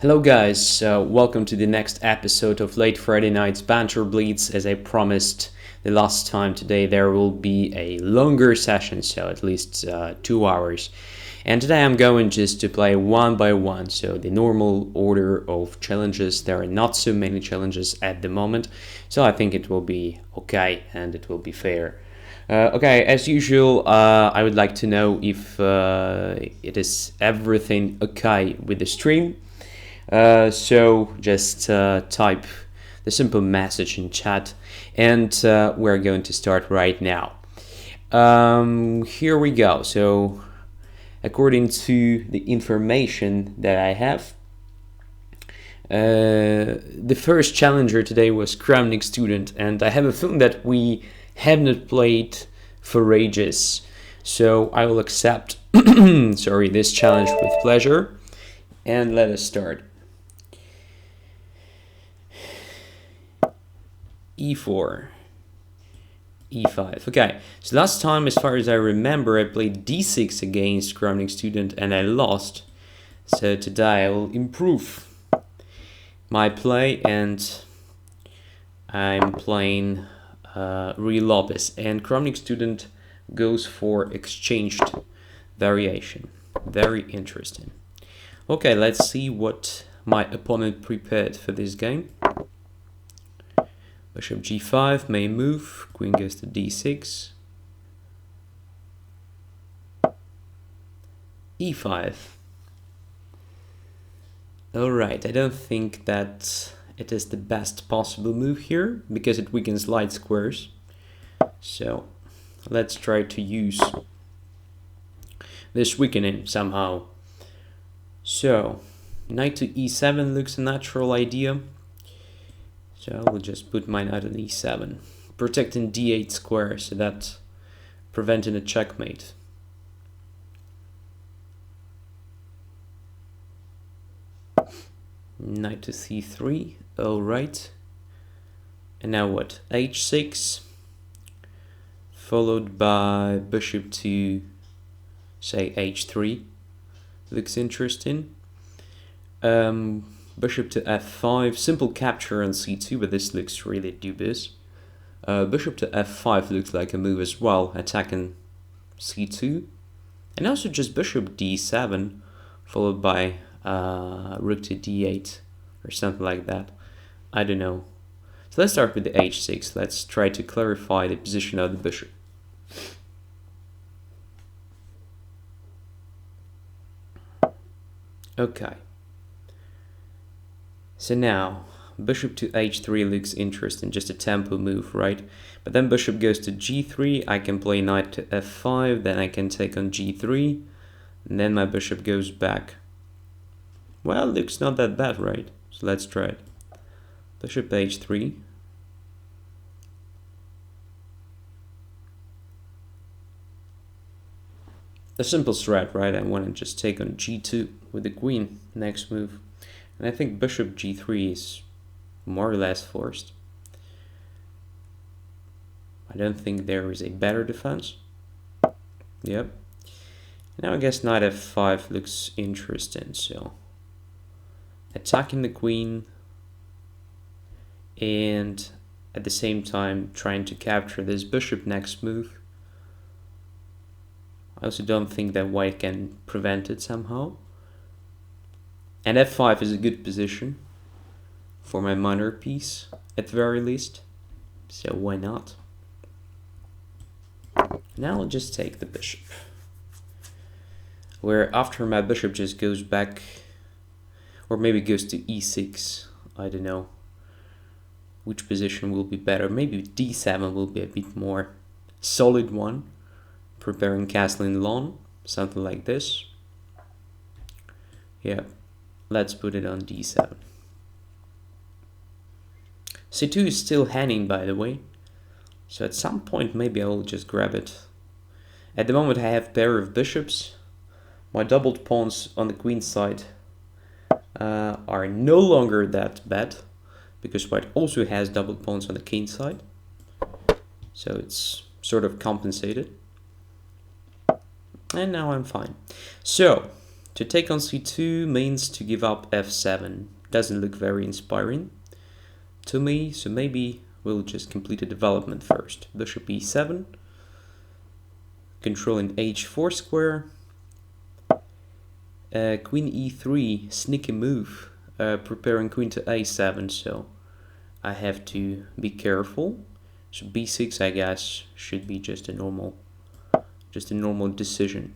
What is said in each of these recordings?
Hello guys, welcome to the next episode of Late Friday Night's Banter Blitz. As I promised the last time, today there will be a longer session, so at least 2 hours. And today I'm going just to play one by one, so the normal order of challenges. There are not so many challenges at the moment, so I think it will be okay and it will be fair. Okay, as usual, I would like to know if it is everything okay with the stream. So just type the simple message in chat, and we're going to start right now. Here we go. So according to the information that I have, the first challenger today was Crowning Student, and I have a feeling that we have not played for ages, so I will accept this challenge with pleasure, and let us start. E4, E5. Okay, so last time, as far as I remember, I played D6 against Crowning Student and I lost. So today I will improve my play, and I'm playing real mobus, and Crowning Student goes for exchanged variation. Very interesting. Okay, let's see what my opponent prepared for this game. Bishop g5 may move, queen goes to d6, e5. Alright, I don't think that it is the best possible move here, because it weakens light squares. So let's try to use this weakening somehow. So knight to e7 looks a natural idea. So I will just put my knight on e7, protecting d8 square, so that preventing a checkmate. Knight to c3, alright. And now what? h6, followed by bishop to, say, h3. Looks interesting. Bishop to f5, simple capture on c2, but this looks really dubious. Bishop to f5 looks like a move as well, attacking c2. And also just bishop d7, followed by rook to d8, or something like that. I don't know. So let's start with the h6. Let's try to clarify the position of the bishop. Okay. So now, bishop to h3 looks interesting, just a tempo move, right? But then bishop goes to g3, I can play knight to f5, then I can take on g3, and then my bishop goes back. Well, looks not that bad, right? So let's try it. Bishop h3. A simple strat, right? I want to just take on g2 with the queen, next move. And I think bishop g3 is more or less forced. I don't think there is a better defense. Yep. Now I guess knight f5 looks interesting. So attacking the queen and at the same time trying to capture this bishop next move. I also don't think that white can prevent it somehow. And f5 is a good position for my minor piece, at the very least. So why not? Now I'll just take the bishop. Where after my bishop just goes back, or maybe goes to e6. I don't know which position will be better. Maybe d7 will be a bit more solid one. Preparing castling lawn, something like this. Yeah. Let's put it on d7. c2 is still hanging, by the way. So at some point maybe I will just grab it. At the moment I have a pair of bishops. My doubled pawns on the queen side are no longer that bad, because white also has doubled pawns on the king side. So it's sort of compensated. And now I'm fine. So To take on c2 means to give up f7. Doesn't look very inspiring to me, so maybe we'll just complete the development first. Bishop e7, controlling h4 square. Queen e3, sneaky move, preparing queen to a7, so I have to be careful. So b6, I guess, should be just a normal decision.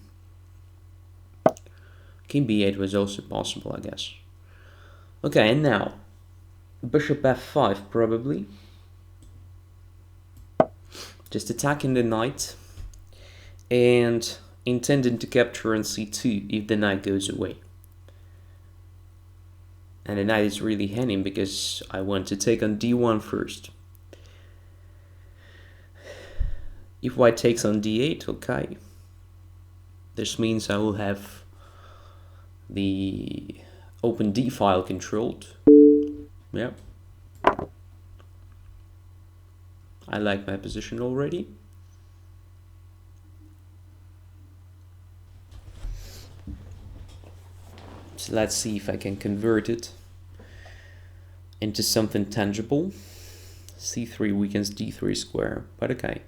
King b8 was also possible, I guess. Okay, and now bishop f5 probably. Just attacking the knight and intending to capture on c2 if the knight goes away. And the knight is really hanging because I want to take on d1 first. If white takes on d8, okay. This means I will have the open d file controlled. Yeah. I like my position already. So let's see if I can convert it into something tangible. c3 weakens d3 square, but okay.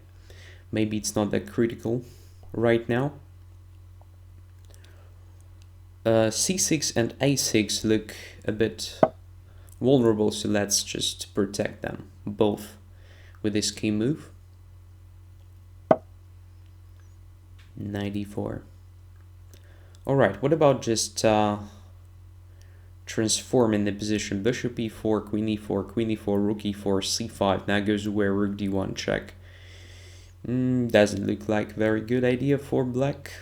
Maybe it's not that critical right now. c6 and a6 look a bit vulnerable, so let's just protect them both with this key move. Knight e4. Alright, what about just transforming the position? Bishop e4, queen e4, queen e4, rook e4, c5. Now goes away, rook d1, check. Doesn't look like a very good idea for black.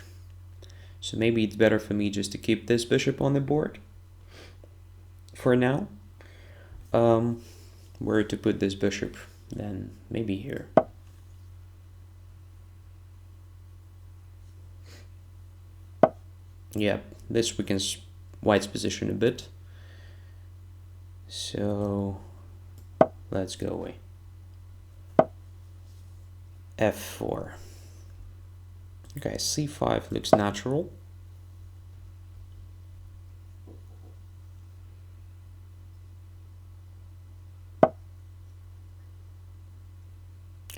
So maybe it's better for me just to keep this bishop on the board for now. Where to put this bishop? Then maybe here. Yeah, this weakens white's position a bit. So let's go away. f4. Okay, c5 looks natural.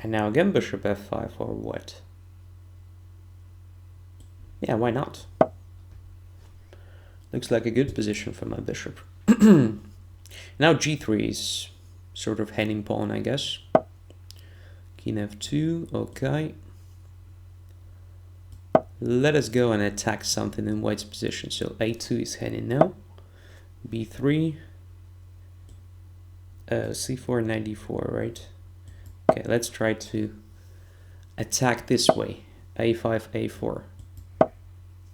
And now again bishop f5 or what? Yeah, why not? Looks like a good position for my bishop. Now g3 is sort of hanging pawn, I guess. King f2, okay. Let us go and attack something in white's position. So a2 is hanging now. b3, c4, knight d4, right? Okay, let's try to attack this way. a5, a4.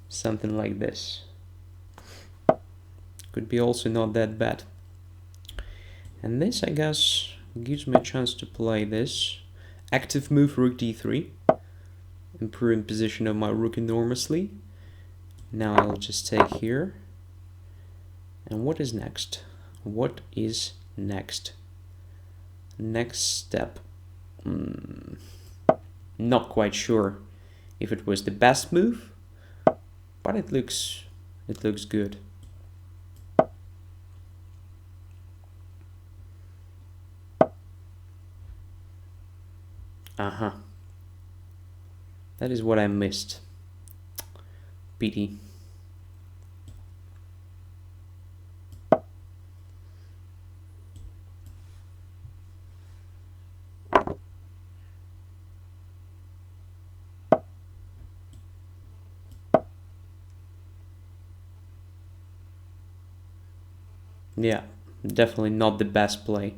Something like this. Could be also not that bad. And this, I guess, gives me a chance to play this. Active move, rook d3. Improving position of my rook enormously. Now I'll just take here. And what is next? What is next? Next step. Not quite sure if it was the best move, but it looks good. That is what I missed. Pity. Yeah, definitely not the best play.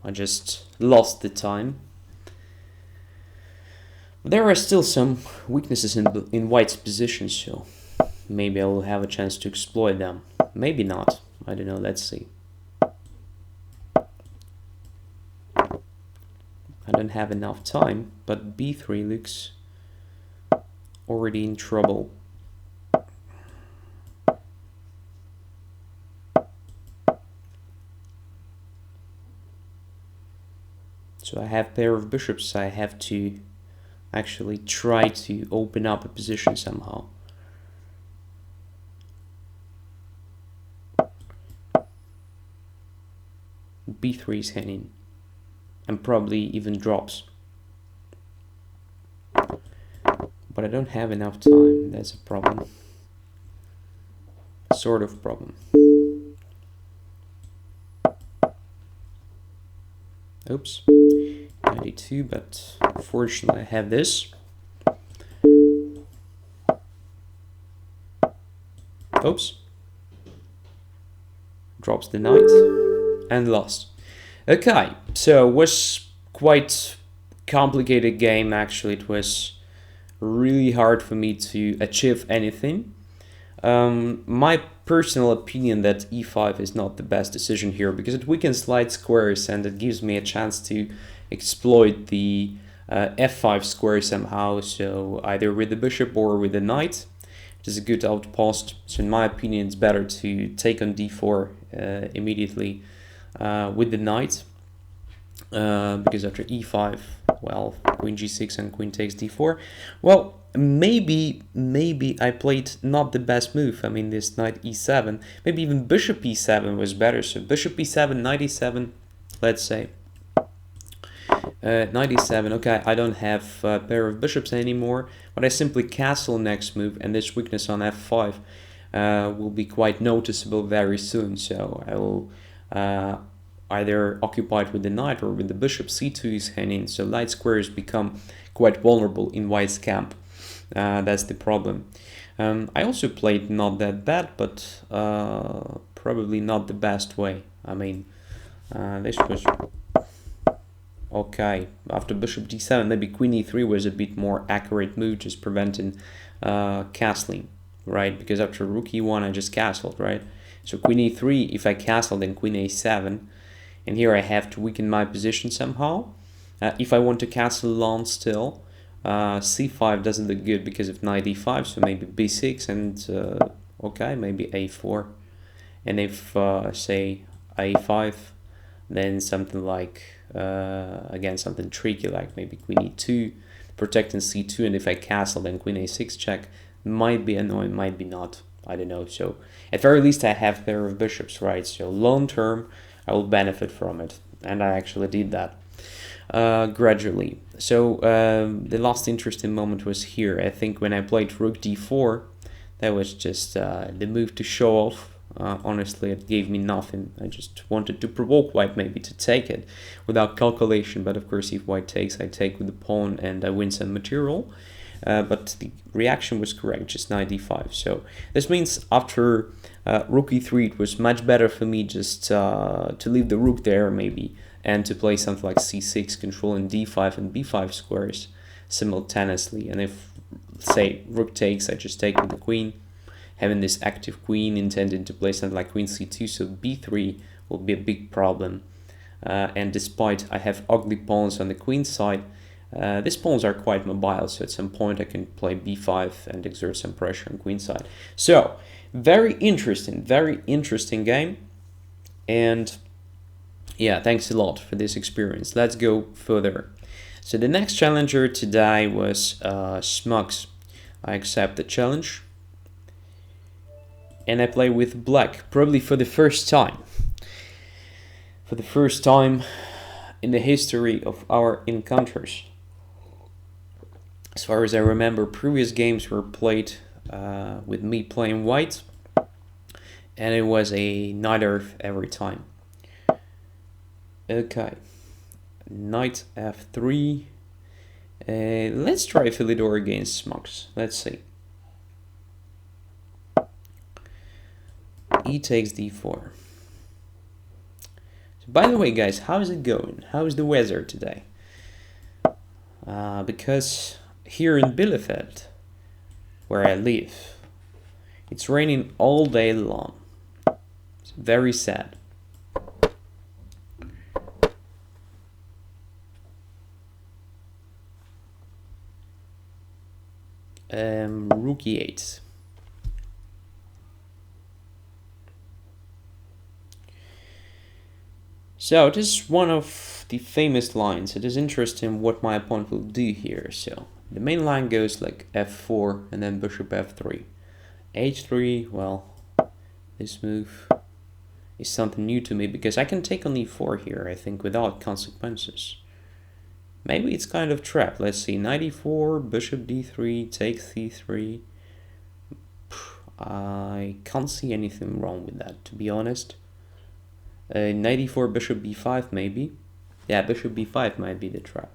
I just lost the time. There are still some weaknesses in white's position, so maybe I will have a chance to exploit them. Maybe not. I don't know. Let's see. I don't have enough time, but b3 looks already in trouble. So I have pair of bishops I have to actually try to open up a position somehow. B3 is hanging, and probably even drops. But I don't have enough time, that's a problem. Sort of problem. Oops, 92, but unfortunately I have this. Oops. Drops the knight and lost. Okay, so it was quite complicated game actually. It was really hard for me to achieve anything. My personal opinion that e5 is not the best decision here because it weakens light squares and it gives me a chance to exploit the f5 square somehow, so either with the bishop or with the knight, which is a good outpost. So in my opinion it's better to take on d4 immediately with the knight, because after e5, well, queen g6 and queen takes d4. Well, maybe I played not the best move. I mean, this knight e7, maybe even bishop e7 was better. So bishop e7, knight e7, let's say. Knight e7, okay, I don't have a pair of bishops anymore, but I simply castle next move, and this weakness on f5 will be quite noticeable very soon. So I will either occupy it with the knight or with the bishop. c2 is hanging, so light squares become quite vulnerable in white's camp. That's the problem. I also played not that bad, but probably not the best way. I mean, this was okay. After bishop d7, maybe queen e3 was a bit more accurate move, just preventing castling, right? Because after rook e1, I just castled, right? So queen e3, if I castle, then queen a7. And here I have to weaken my position somehow. If I want to castle long still, c5 doesn't look good because of knight e5, so maybe b6 and okay, maybe a4. And if say a5, then something like again something tricky like maybe queen e2, protecting c2, and if I castle then queen a6 check. Might be annoying, might be not, I don't know. So at very least I have a pair of bishops, right? So long term I will benefit from it, and I actually did that gradually. So the last interesting moment was here. I think when I played rook d4, that was just the move to show off. Honestly, it gave me nothing. I just wanted to provoke white maybe to take it without calculation, but of course if white takes, I take with the pawn and I win some material. But the reaction was correct, just knight d5. So this means after rook e3, it was much better for me just to leave the rook there maybe, and to play something like c6, controlling d5 and b5 squares simultaneously. And if, say, rook takes, I just take with the queen, having this active queen, intending to play something like queen c2, so b3 will be a big problem. And despite I have ugly pawns on the queen side, these pawns are quite mobile, so at some point I can play b5 and exert some pressure on queen side. So very interesting game. And yeah, thanks a lot for this experience. Let's go further. So the next challenger today was Smugs. I accept the challenge, and I play with black, probably for the first time. For the first time in the history of our encounters. As far as I remember, previous games were played with me playing white, and it was a knight earth every time. Okay, knight f3. Let's try Philidor against Smugs. Let's see. E takes d4. So by the way, guys, how is it going? How is the weather today? Because here in Bielefeld, where I live, it's raining all day long. It's very sad. Rook e8. So this is one of the famous lines. It is interesting what my opponent will do here. So the main line goes like f4 and then bishop f3. h3, well, this move is something new to me because I can take on e4 here, I think, without consequences. Maybe it's kind of trapped. Let's see, knight e4, bishop d3, takes c3. I can't see anything wrong with that, to be honest. Knight e4, bishop b5 maybe. Yeah, bishop b5 might be the trap.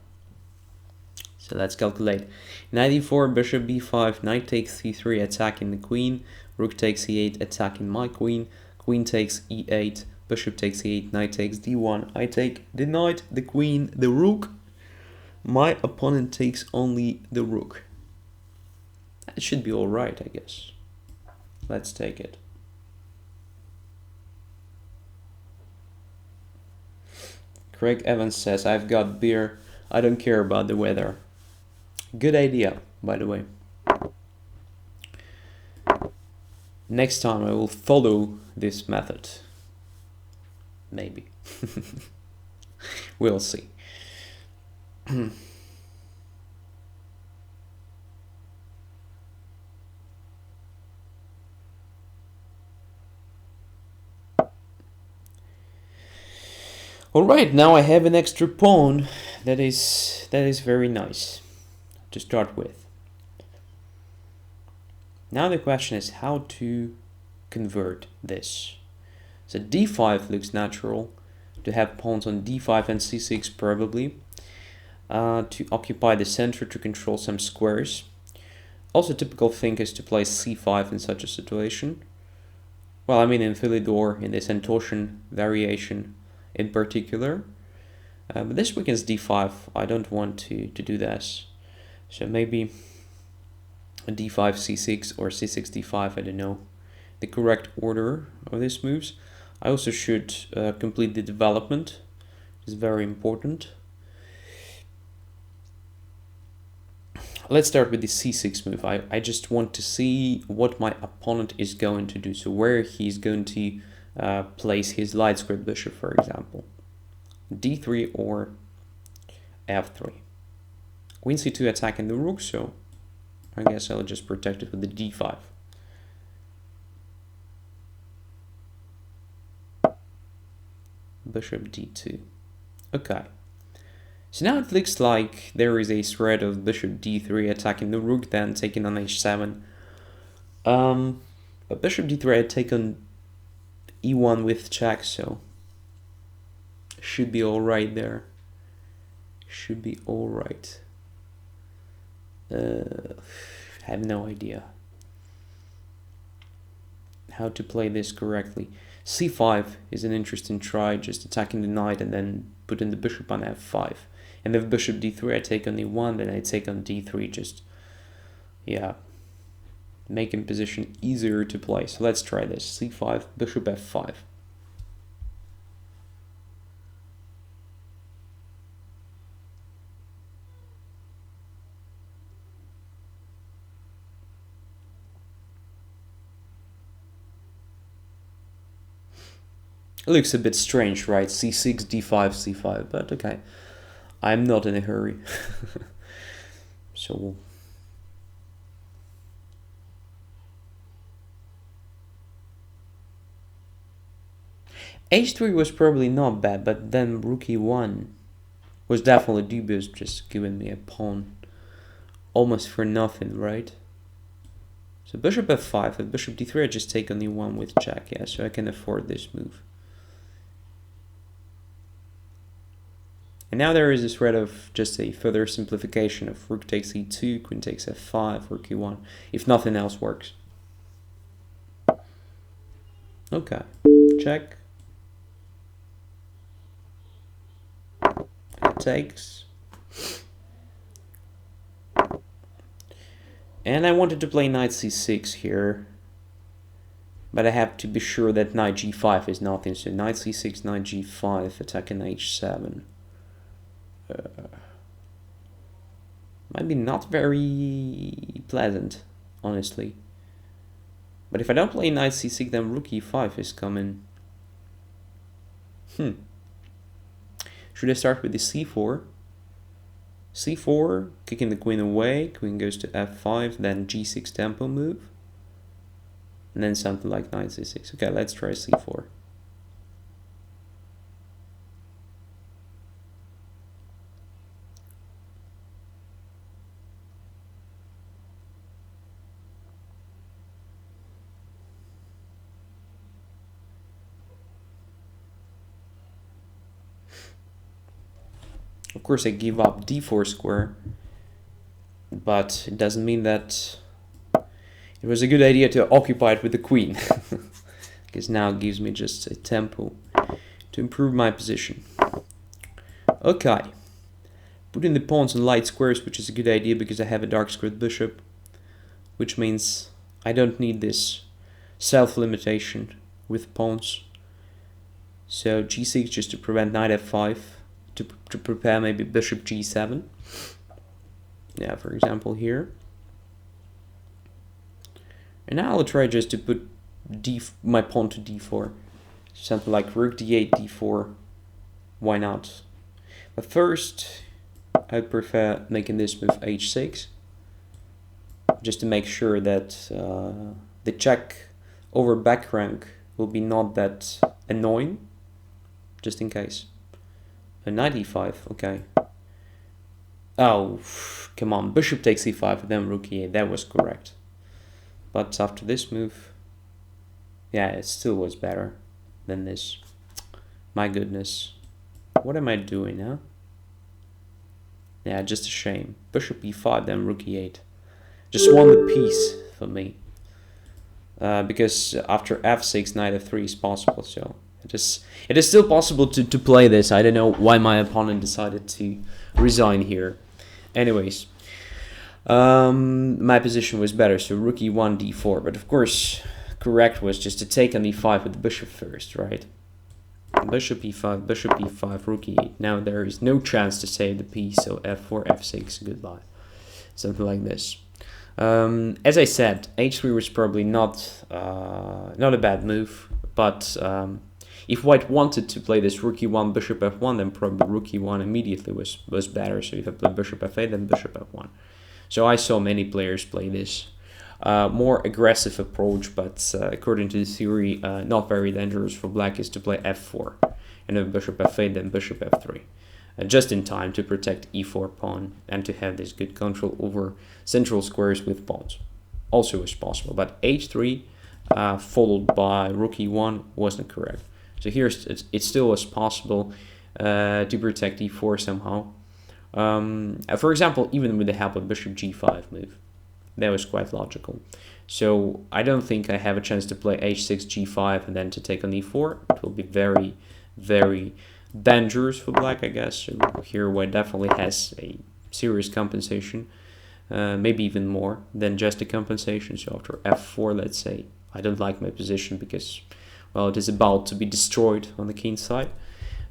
So let's calculate. Knight e4, bishop b5, knight takes c3, attacking the queen. Rook takes e8, attacking my queen. Queen takes e8, bishop takes e8, knight takes d1. I take the knight, the queen, the rook. My opponent takes only the rook. It should be all right, I guess. Let's take it. Craig Evans says, I've got beer. I don't care about the weather. Good idea, by the way. Next time I will follow this method. Maybe. We'll see. Alright, now I have an extra pawn. That is very nice to start with. Now the question is how to convert this. So d5 looks natural, to have pawns on d5 and c6 probably, to occupy the center to control some squares. Also typical thing is to play c5 in such a situation. Well, I mean in Philidor, in this Antoshan variation in particular. But this weekend's d5, I don't want to do this. So maybe a d5, c6 or c6, d5, I don't know the correct order of these moves. I also should complete the development. It's very important. Let's start with the c6 move. I just want to see what my opponent is going to do. So where he's going to place his light squared bishop, for example. d3 or f3. Queen c2 attacking the rook, so I guess I'll just protect it with the d5. Bishop d2. Okay. So now it looks like there is a threat of bishop d3 attacking the rook, then taking on h7. But bishop d3 I take on e1 with check, so should be all right there. Should be all right. I have no idea how to play this correctly. c5 is an interesting try, just attacking the knight and then putting the bishop on f5. And if bishop d3 I take on e1, then I take on d3, just, yeah, making position easier to play. So let's try this. c5, bishop f5. It looks a bit strange, right? c6, d5, c5, but okay. I'm not in a hurry. So h3 was probably not bad, but then rook e1 was definitely dubious, just giving me a pawn almost for nothing, right? So bishop f5, with bishop d3 I just take on e1 with check, yeah, so I can afford this move. And now there is a threat of just a further simplification of rook takes e2, queen takes f5, rook e1, if nothing else works. Okay, check. It takes. And I wanted to play knight c6 here, but I have to be sure that knight g5 is nothing. So knight c6, knight g5, attacking h7. Might be not very pleasant, honestly. But if I don't play knight c6, then rook e5 is coming. Should I start with the c4? c4, kicking the queen away, queen goes to f5, then g6 tempo move, and then something like knight c6. Okay, let's try c4. Of course, I give up d4 square, but it doesn't mean that it was a good idea to occupy it with the queen, because now it gives me just a tempo to improve my position. Okay, putting the pawns in light squares, which is a good idea because I have a dark squared bishop, which means I don't need this self-limitation with pawns. So g6 just to prevent knight f5, to prepare maybe bishop g7. Yeah, for example here. And now I'll try just to put my pawn to d4. Something like rook d8, d4. Why not? But first, I prefer making this move h6. Just to make sure that the check over back rank will be not that annoying. Just in case. A knight e5, okay. Oh, come on, bishop takes e5, then rook e8, that was correct. But after this move, yeah, it still was better than this. My goodness. What am I doing, huh? Yeah, just a shame. Bishop e5, then rook e8. Just won the piece for me. Because after f6, knight f3 is possible, so it is still possible to play this. I don't know why my opponent decided to resign here. Anyways, my position was better, so rook e1, d4. But of course, correct was just to take on e5 with the bishop first, right? Bishop e5, rook e8. Now there is no chance to save the piece, so f4, f6, goodbye. Something like this. As I said, h3 was probably not a bad move, but if white wanted to play this rook e1, bishop f1, then probably rook e1 immediately was better. So if I play bishop f8, then bishop f1. So I saw many players play this more aggressive approach, but according to the theory, not very dangerous for black is to play f4, and then bishop f8, then bishop f3. Just in time to protect e4 pawn and to have this good control over central squares with pawns. Also is possible, but h3 followed by rook e1 wasn't correct. So here it still was possible to protect e4 somehow. For example, even with the help of bishop g5 move. That was quite logical. So I don't think I have a chance to play h6, g5, and then to take on e4. It will be very, very dangerous for black, I guess. So here white definitely has a serious compensation. Maybe even more than just a compensation. So after f4, let's say, I don't like my position because, well, it is about to be destroyed on the king side.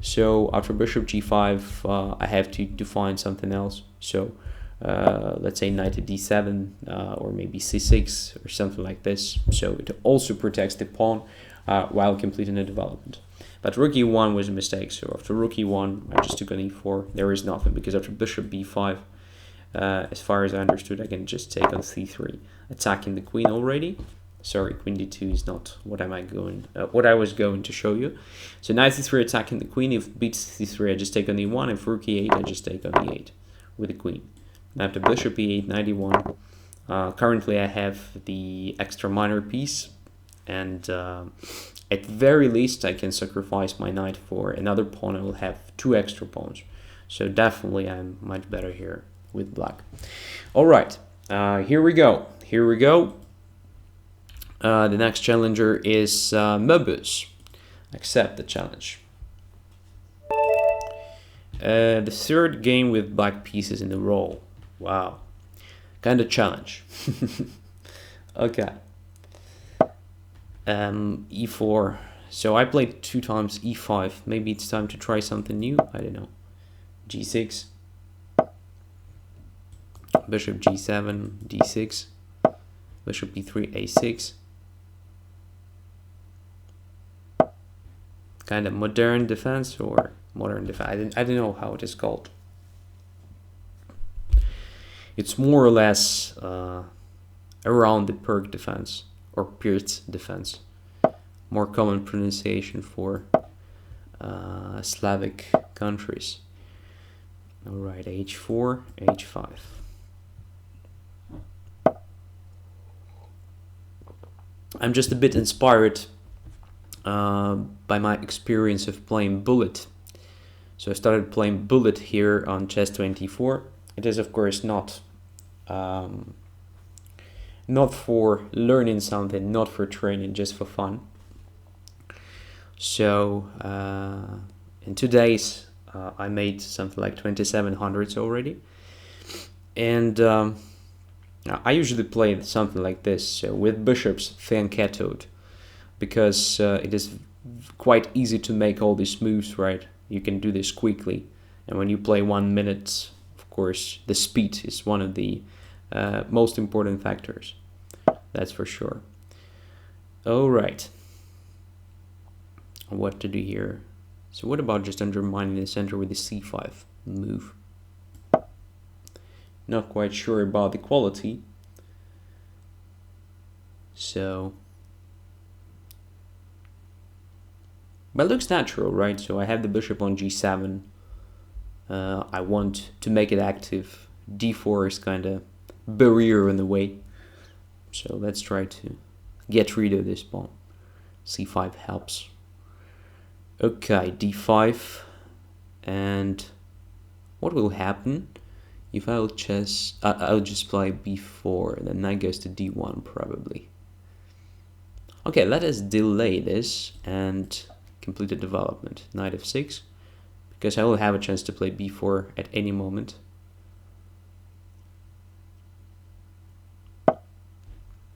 So after bishop g5, I have to define something else. So let's say knight to d7 or maybe c6 or something like this. So it also protects the pawn while completing the development. But rook e1 was a mistake. So after rook e1, I just took on e4. There is nothing because after bishop b5, as far as I understood, I can just take on c3, attacking the queen already. Sorry, queen d2 is not what I was going to show you. So knight c3 attacking the queen. If beats c3, I just take on e1. If rook e8, I just take on e8 with the queen. Now after bishop e8, knight e1. Currently, I have the extra minor piece, and at very least, I can sacrifice my knight for another pawn. I will have 2 extra pawns. So definitely, I'm much better here with black. All right, here we go. Here we go. The next challenger is mobus. Accept the challenge. The third game with black pieces in a row. Wow, kind of challenge. Okay. E4. So I played 2 times e5. Maybe it's time to try something new. I don't know. G6. Bishop g7, d6. Bishop e3, a6. Kind of modern defense, or modern defense. I don't know how it is called. It's more or less around the perk defense or pierced defense. More common pronunciation for Slavic countries. All right, h4, h5. I'm just a bit inspired by my experience of playing bullet. So I started playing bullet here on chess24. It is of course not for learning something, not for training, just for fun. So in 2 days I made something like 2700s already, and I usually play something like this with bishops fianchettoed, because it is quite easy to make all these moves, right? You can do this quickly, and when you play 1 minute, of course, the speed is one of the most important factors. That's for sure. All right. What to do here? So what about just undermining the center with the c5 move? Not quite sure about the quality. So, but it looks natural, right? So I have the bishop on g7. I want to make it active. d4 is kind of barrier in the way. So let's try to get rid of this pawn. c5 helps. Okay, d5. And what will happen if I'll just play b4, then knight goes to d1 probably. Okay, let us delay this and complete the development. Knight f6, because I will have a chance to play b4 at any moment.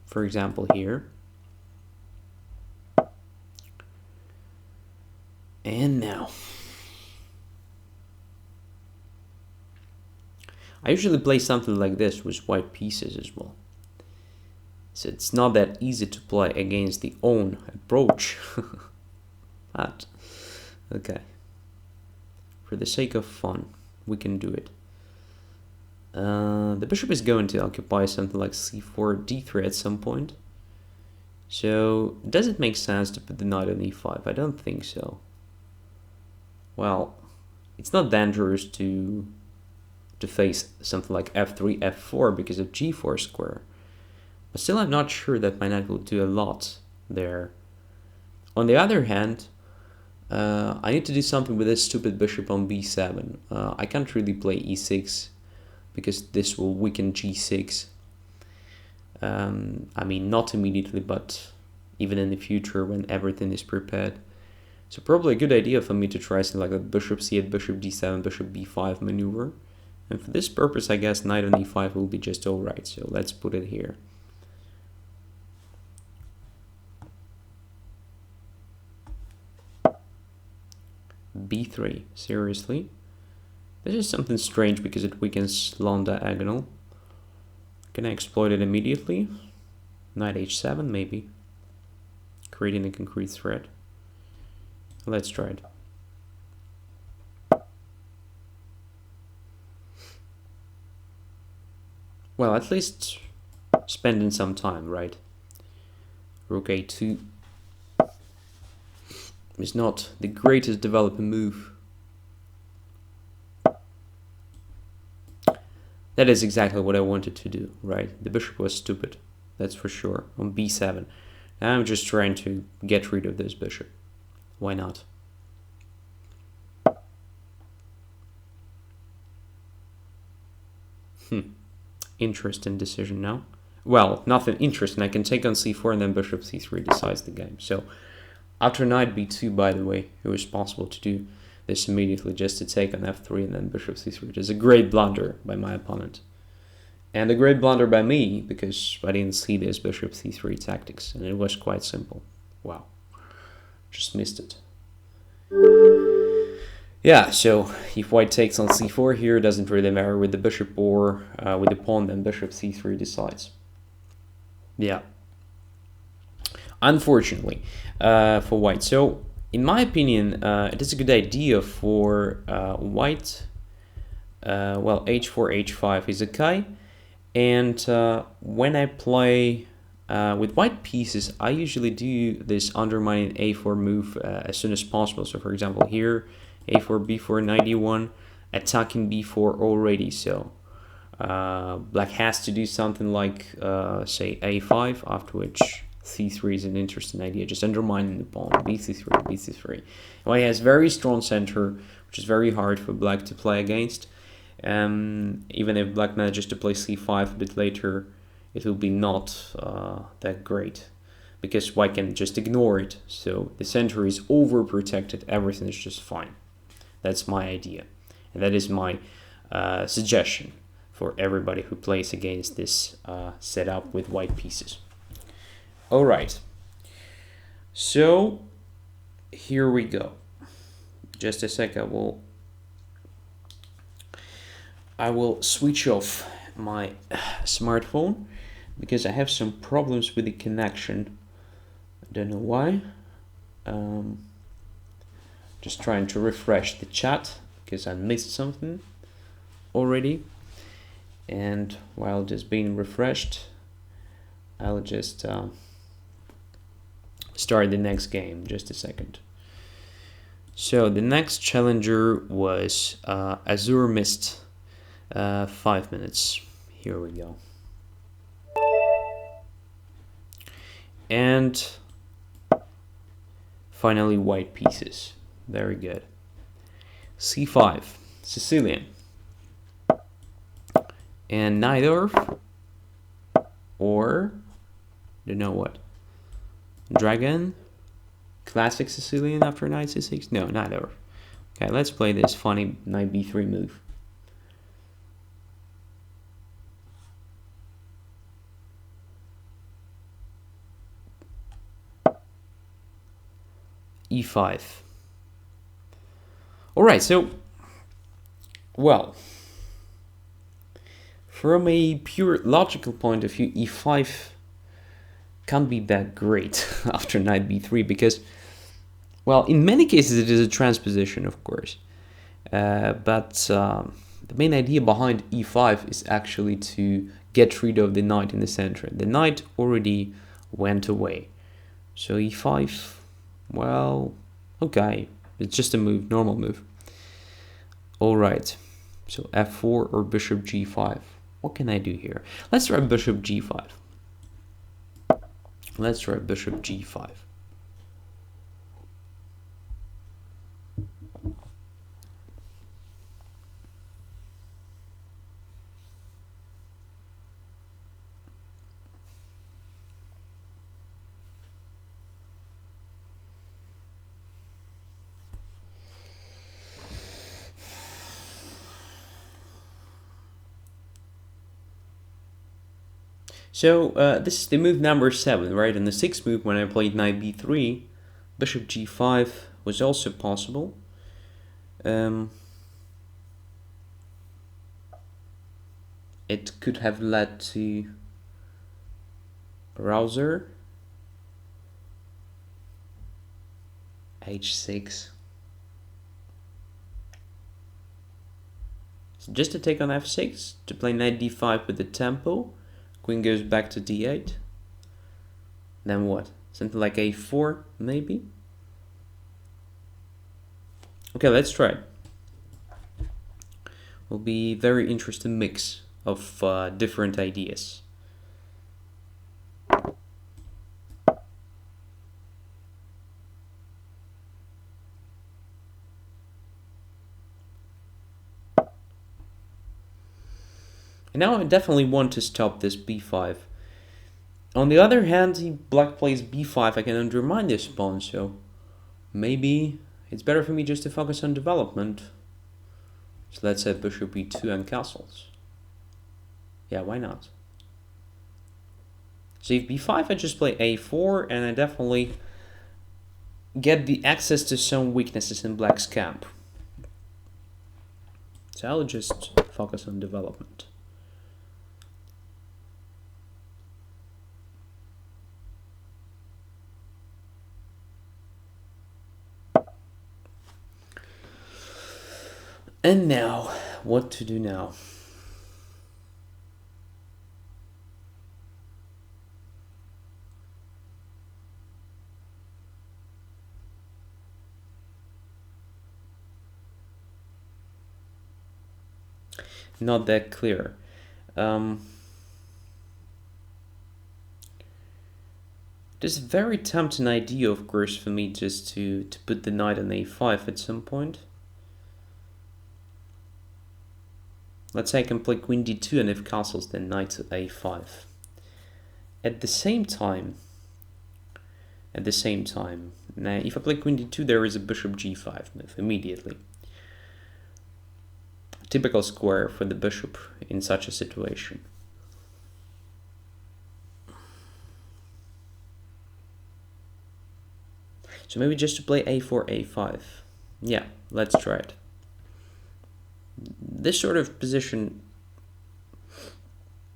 For example, here. And now. I usually play something like this with white pieces as well. So it's not that easy to play against the own approach. But, okay. For the sake of fun, we can do it. The bishop is going to occupy something like c4, d3 at some point. So, does it make sense to put the knight on e5? I don't think so. Well, it's not dangerous to face something like f3, f4 because of g4 square. But still, I'm not sure that my knight will do a lot there. On the other hand, I need to do something with this stupid bishop on b7. I can't really play e6 because this will weaken g6. I mean, not immediately, but even in the future when everything is prepared. So probably a good idea for me to try something like a bishop c8, bishop d7, bishop b5 maneuver. And for this purpose, I guess knight on e5 will be just alright. So let's put it here. b3, seriously? This is something strange because it weakens long diagonal. Can I exploit it immediately? Knight h7 maybe. Creating a concrete threat. Let's try it. Well, at least spending some time, right? Rook a2 is not the greatest developer move. That is exactly what I wanted to do, right? The bishop was stupid, that's for sure, on b7. Now I'm just trying to get rid of this bishop. Why not? Interesting decision now. Well, nothing interesting. I can take on c4 and then bishop c3 decides the game. So after knight b2, by the way, it was possible to do this immediately, just to take on f3 and then bishop c3. It is a great blunder by my opponent. And a great blunder by me, because I didn't see this bishop c3 tactics, and it was quite simple. Wow. Just missed it. Yeah, so if white takes on c4 here, doesn't really matter with the bishop or with the pawn, then bishop c3 decides. Yeah. Unfortunately for white. So In my opinion, it is a good idea for white. Well, h4, h5 is okay. And when I play with white pieces, I usually do this undermining a4 move as soon as possible. So for example, here, a4, b4, knight e1, attacking b4 already. So black has to do something like, say, a5, after which c3 is an interesting idea, just undermining the pawn, bc3, bc3. White has very strong center, which is very hard for black to play against. Even if black manages to play c5 a bit later, it will be not that great, because white can just ignore it. So the center is overprotected, everything is just fine. That's my idea, and that is my suggestion for everybody who plays against this setup with white pieces. All right, so here we go. Just a sec, I will switch off my smartphone because I have some problems with the connection. I don't know why. Just trying to refresh the chat because I missed something already. And while just being refreshed, I'll just start the next game. Just a second. So the next challenger was Azour missed 5 minutes. Here we go. And finally white pieces. Very good. c5, Sicilian. And neither, or don't know what, dragon, classic Sicilian after knight c6. No, neither. Okay, let's play this funny knight b3 move. e5. All right, so, well, from a pure logical point of view, e5 can't be that great after knight b3 because, well, in many cases it is a transposition, of course. But the main idea behind e5 is actually to get rid of the knight in the center. The knight already went away. So e5, well, okay, it's just a move, normal move. All right, so f4 or bishop g5. What can I do here? Let's try bishop g5. Let's try bishop g5. So this is the move number 7, right? And the 6th move, when I played knight b3, bishop g5 was also possible. It could have led to rouser, h6. So just to take on f6, to play knight d5 with the tempo. Queen goes back to d8. Then what? Something like a4, maybe? Okay, let's try it. Will be very interesting mix of different ideas. And now I definitely want to stop this b5. On the other hand, if black plays b5, I can undermine this pawn, so maybe it's better for me just to focus on development. So let's say bishop e2 and castles. Yeah, why not? So if b5, I just play a4, and I definitely get the access to some weaknesses in black's camp. So I'll just focus on development. And now, what to do now? Not that clear. There's a very tempting idea, of course, for me just to put the knight on a5 at some point. Let's say I can play queen d2, and if castles, then knight to a5. At the same time, now if I play queen d2, there is a bishop g5 move immediately. Typical square for the bishop in such a situation. So maybe just to play a4, a5. Yeah, let's try it. This sort of position,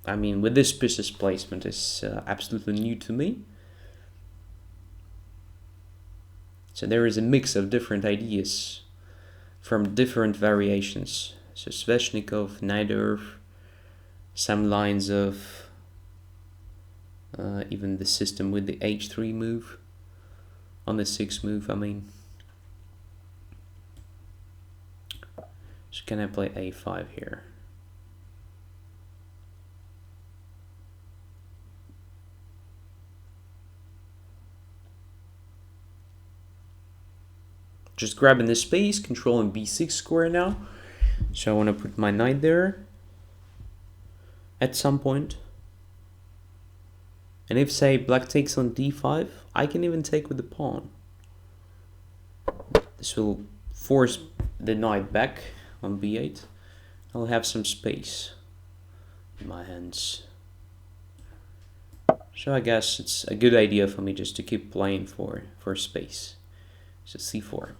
I mean, with this piece's placement, is absolutely new to me. So there is a mix of different ideas from different variations. So Sveshnikov, Nader, some lines of even the system with the h3 move, on the 6 move, I mean. So can I play a5 here? Just grabbing the space, controlling b6 square now. So I want to put my knight there at some point. And if, say, black takes on d5, I can even take with the pawn. This will force the knight back on b8. I'll have some space in my hands. So I guess it's a good idea for me just to keep playing for space. So c4.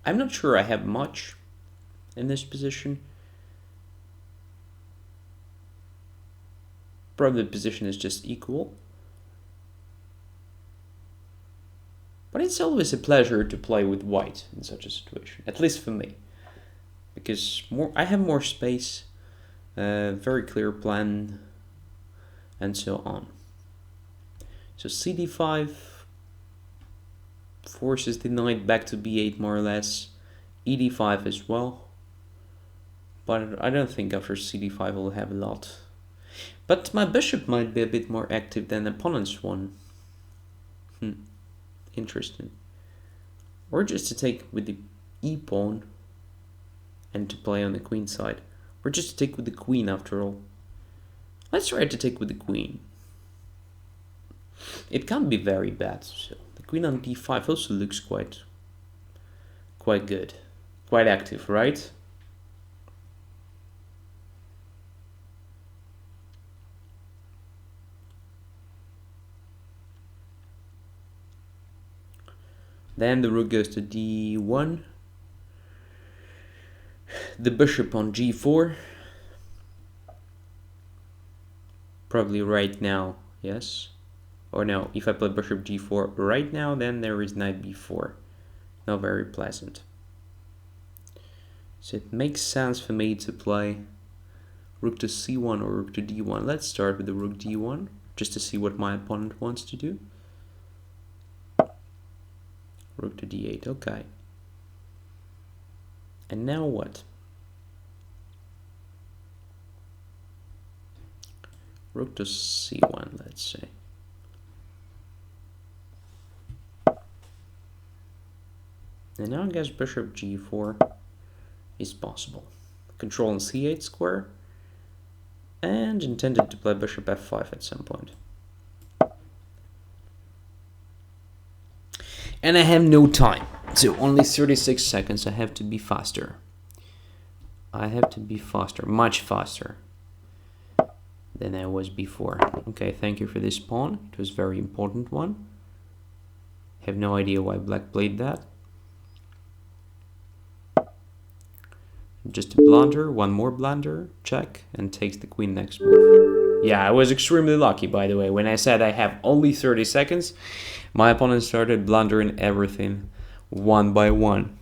I'm not sure I have much in this position. Probably the position is just equal. But it's always a pleasure to play with white in such a situation, at least for me. Because I have more space, very clear plan, and so on. So cd5 forces the knight back to b8 more or less, ed5 as well. But I don't think after cd5 we'll have a lot. But my bishop might be a bit more active than the opponent's one. Interesting. Or just to take with the e-pawn and to play on the queen side. Or just to take with the queen after all. Let's try to take with the queen. It can't be very bad. So the queen on d5 also looks quite good. Quite active, right? Then the rook goes to d1. The bishop on g4. Probably right now, yes. Or no, if I play bishop g4 right now, then there is knight b4. Not very pleasant. So it makes sense for me to play rook to c1 or rook to d1. Let's start with the rook d1, just to see what my opponent wants to do. Rook to d8, okay. And now what? Rook to c1, let's say. And now I guess bishop g4 is possible. Controlling c8 square. And intended to play bishop f5 at some point. And I have no time. So only 36 seconds. I have to be faster. I have to be faster, much faster than I was before. Okay, thank you for this pawn. It was a very important one. Have no idea why black played that. Just a blunder, one more blunder, check, and takes the queen next move. Yeah, I was extremely lucky, by the way. When I said I have only 30 seconds, my opponent started blundering everything one by one.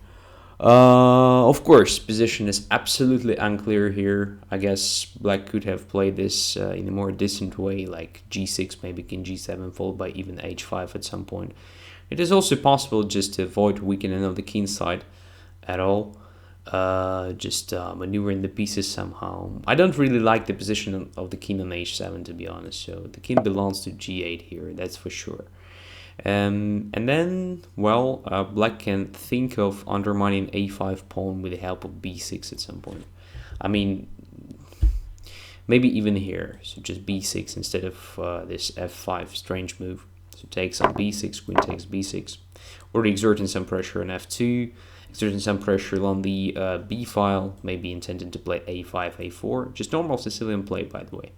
Of course, position is absolutely unclear here. I guess black could have played this in a more decent way, like g6, maybe king g7, followed by even h5 at some point. It is also possible just to avoid weakening of the king side at all. Just maneuvering the pieces somehow. I don't really like the position of the king on h7, to be honest, so the king belongs to g8 here, that's for sure. And then, well, black can think of undermining a5 pawn with the help of b6 at some point. I mean, maybe even here, so just b6 instead of this f5 strange move. So takes on b6, queen takes b6, already exerting some pressure on f2, exerting some pressure on the b file, maybe intended to play a5, a4, just normal Sicilian play, by the way.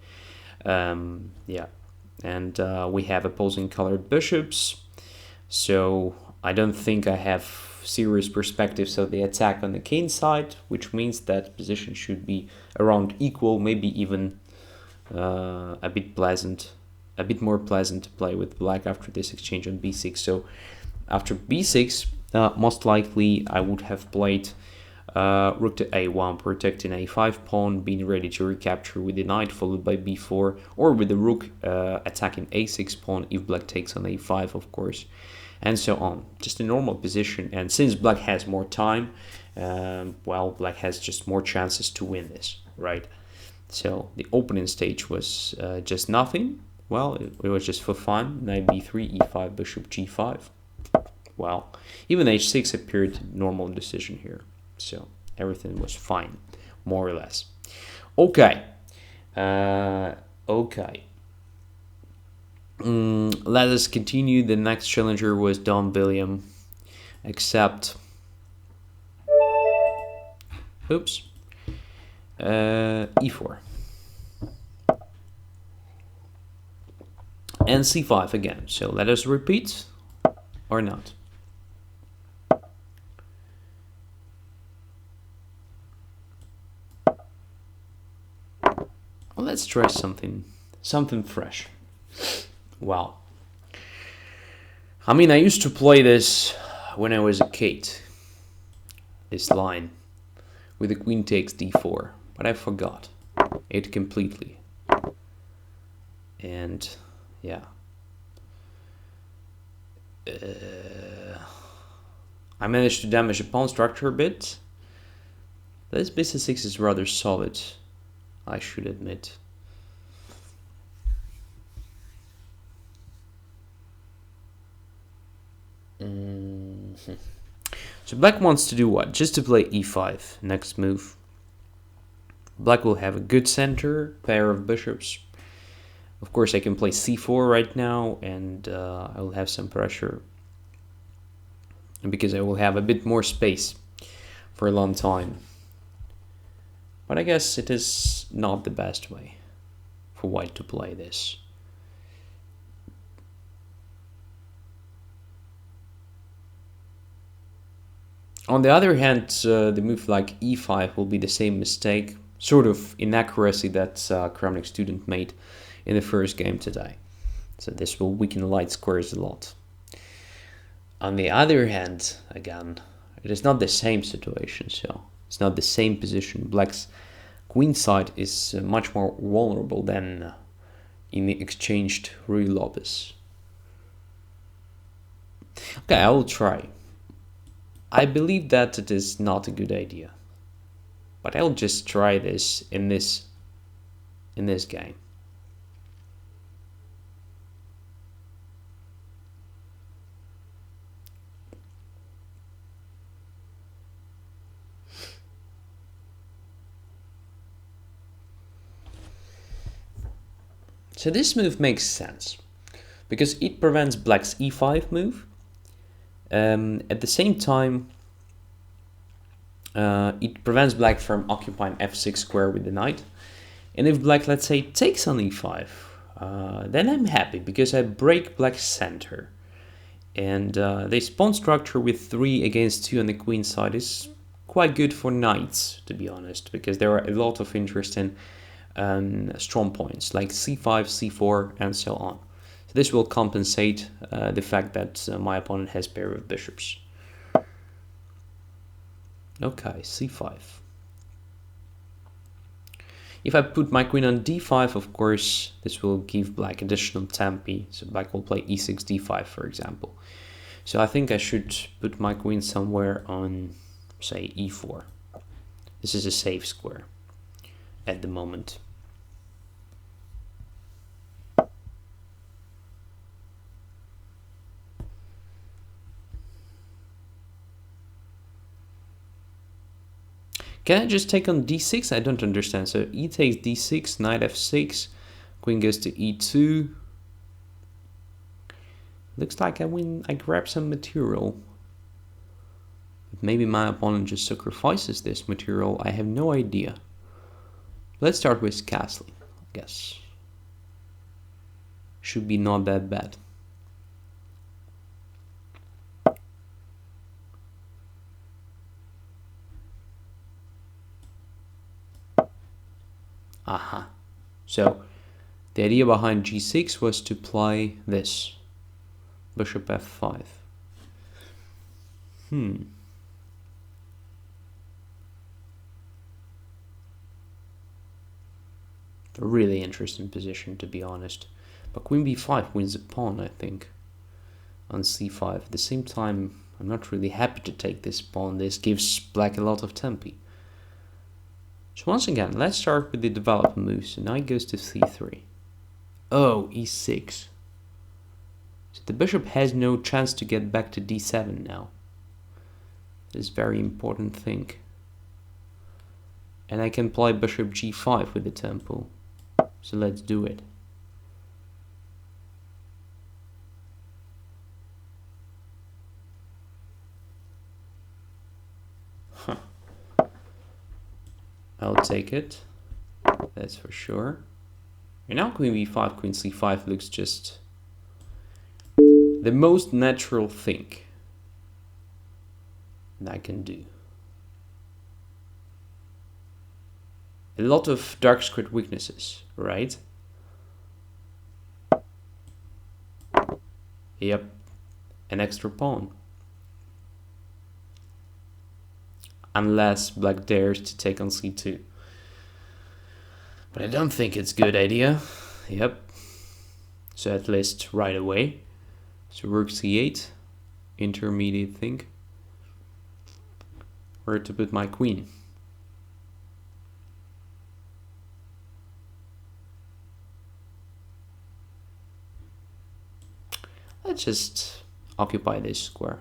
Yeah. And we have opposing colored bishops, so I don't think I have serious perspectives of the attack on the king side, which means that position should be around equal, maybe even a bit more pleasant to play with black after this exchange on b6. So after b6, most likely I would have played rook to a1, protecting a5 pawn, being ready to recapture with the knight, followed by b4, or with the rook attacking a6 pawn if black takes on a5, of course, and so on. Just a normal position, and since black has more time, well, black has just more chances to win this, right? So the opening stage was just nothing. Well, it was just for fun. Knight b3, e5, bishop g5. Well, even h6 appeared normal decision here. So everything was fine, more or less. Okay. Okay. Let us continue. The next challenger was Don William, except, oops, e4 and c5 again. So let us repeat or not. Well, let's try something fresh. Well, I mean, I used to play this when I was a kid, this line with the queen takes d4, but I forgot it completely. And yeah, I managed to damage the pawn structure a bit. This bishop 6 is rather solid, I should admit. So black wants to do what? Just to play e5, next move. Black will have a good center, pair of bishops. Of course, I can play c4 right now, and I will have some pressure, because I will have a bit more space for a long time. But I guess it is not the best way for white to play this. On the other hand, the move like e5 will be the same mistake, sort of inaccuracy that Kramnik's student made in the first game today. So this will weaken light squares a lot. On the other hand, again, it is not the same situation, so it's not the same position. Black's queen side is much more vulnerable than in the exchanged Ruy Lopez. Okay, I will try. I believe that it is not a good idea, but I'll just try this in this game. So this move makes sense because it prevents black's e5 move. At the same time, it prevents black from occupying f6 square with the knight. And if black, let's say, takes on e5, then I'm happy because I break black's center. And this pawn structure with 3 against 2 on the queen side is quite good for knights, to be honest, because there are a lot of interesting strong points like c5, c4, and so on. So this will compensate the fact that my opponent has pair of bishops. Okay, c5. If I put my queen on d5, of course, this will give black additional tempi. So black will play e6, d5, for example. So I think I should put my queen somewhere on, say, e4. This is a safe square at the moment. Can I just take on d6? I don't understand. So e takes d6, knight f6, queen goes to e2. Looks like I grab some material. But maybe my opponent just sacrifices this material. I have no idea. Let's start with castling, I guess. Should be not that bad. Aha. So the idea behind g6 was to play this. Bishop f5. A really interesting position, to be honest. But queen b5 wins a pawn, I think, on c5. At the same time, I'm not really happy to take this pawn. This gives black a lot of tempi. So once again, let's start with the development moves. So knight goes to c3. Oh, e6. So the bishop has no chance to get back to d7 now. This is a very important thing. And I can play bishop g5 with the tempo. So let's do it. I'll take it. That's for sure. And now queen b5, queen c5 looks just the most natural thing that I can do. A lot of dark squared weaknesses, right? Yep, an extra pawn. Unless black dares to take on c2. But I don't think it's a good idea. Yep. So at least right away. So rook c8, intermediate thing. Where to put my queen? Let's just occupy this square.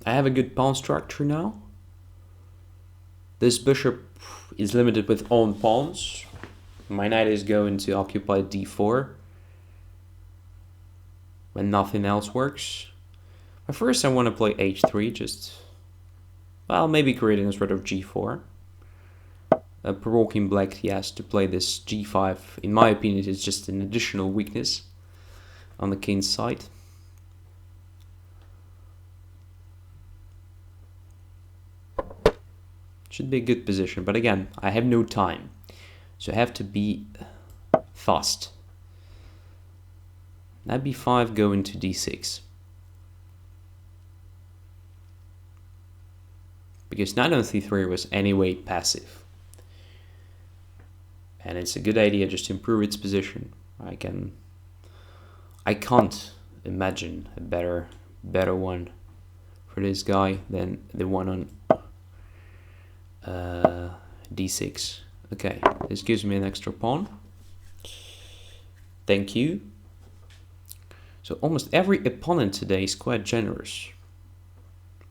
I have a good pawn structure now. This bishop is limited with own pawns. My knight is going to occupy d4 when nothing else works. But first I want to play h3, just, well, maybe creating a sort of g4. Provoking black, yes, to play this g5. In my opinion, it is just an additional weakness on the king's side. Should be a good position, but again, I have no time, so I have to be fast. Knight b5 go into d6. Because knight on c3 was anyway passive. And it's a good idea just to improve its position. I can't imagine a better one for this guy than the one on d6. Okay, this gives me an extra pawn. Thank you. So almost every opponent today is quite generous.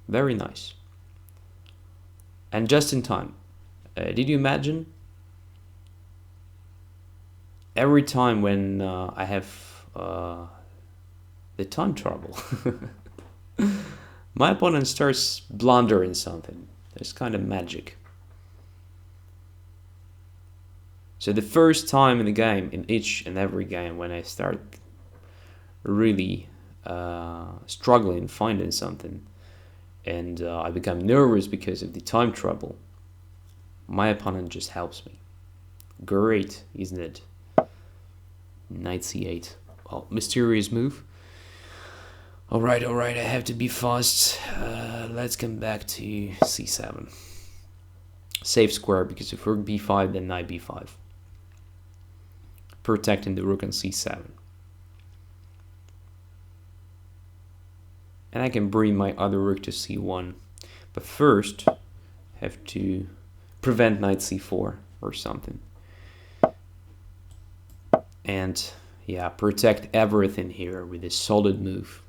Very nice. And just in time. Did you imagine? Every time when I have the time trouble, my opponent starts blundering something. It's kind of magic. So the first time in the game, in each and every game, when I start really struggling finding something, and I become nervous because of the time trouble, my opponent just helps me. Great, isn't it? Knight c8. Well, mysterious move. Alright, I have to be fast. Let's come back to c7. Safe square, because if rook b5, then knight b5. Protecting the rook on c7. And I can bring my other rook to c1. But first, have to prevent knight c4 or something. And yeah, protect everything here with a solid move.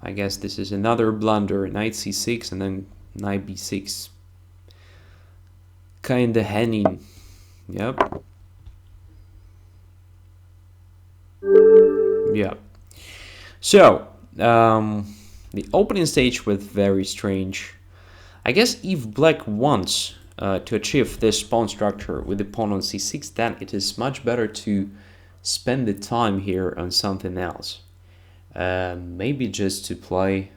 I guess this is another blunder. Knight c6 and then knight b6. Kinda hanging. Yep. Yeah. So, the opening stage was very strange. I guess if black wants to achieve this pawn structure with the pawn on c6, then it is much better to spend the time here on something else. Maybe just to play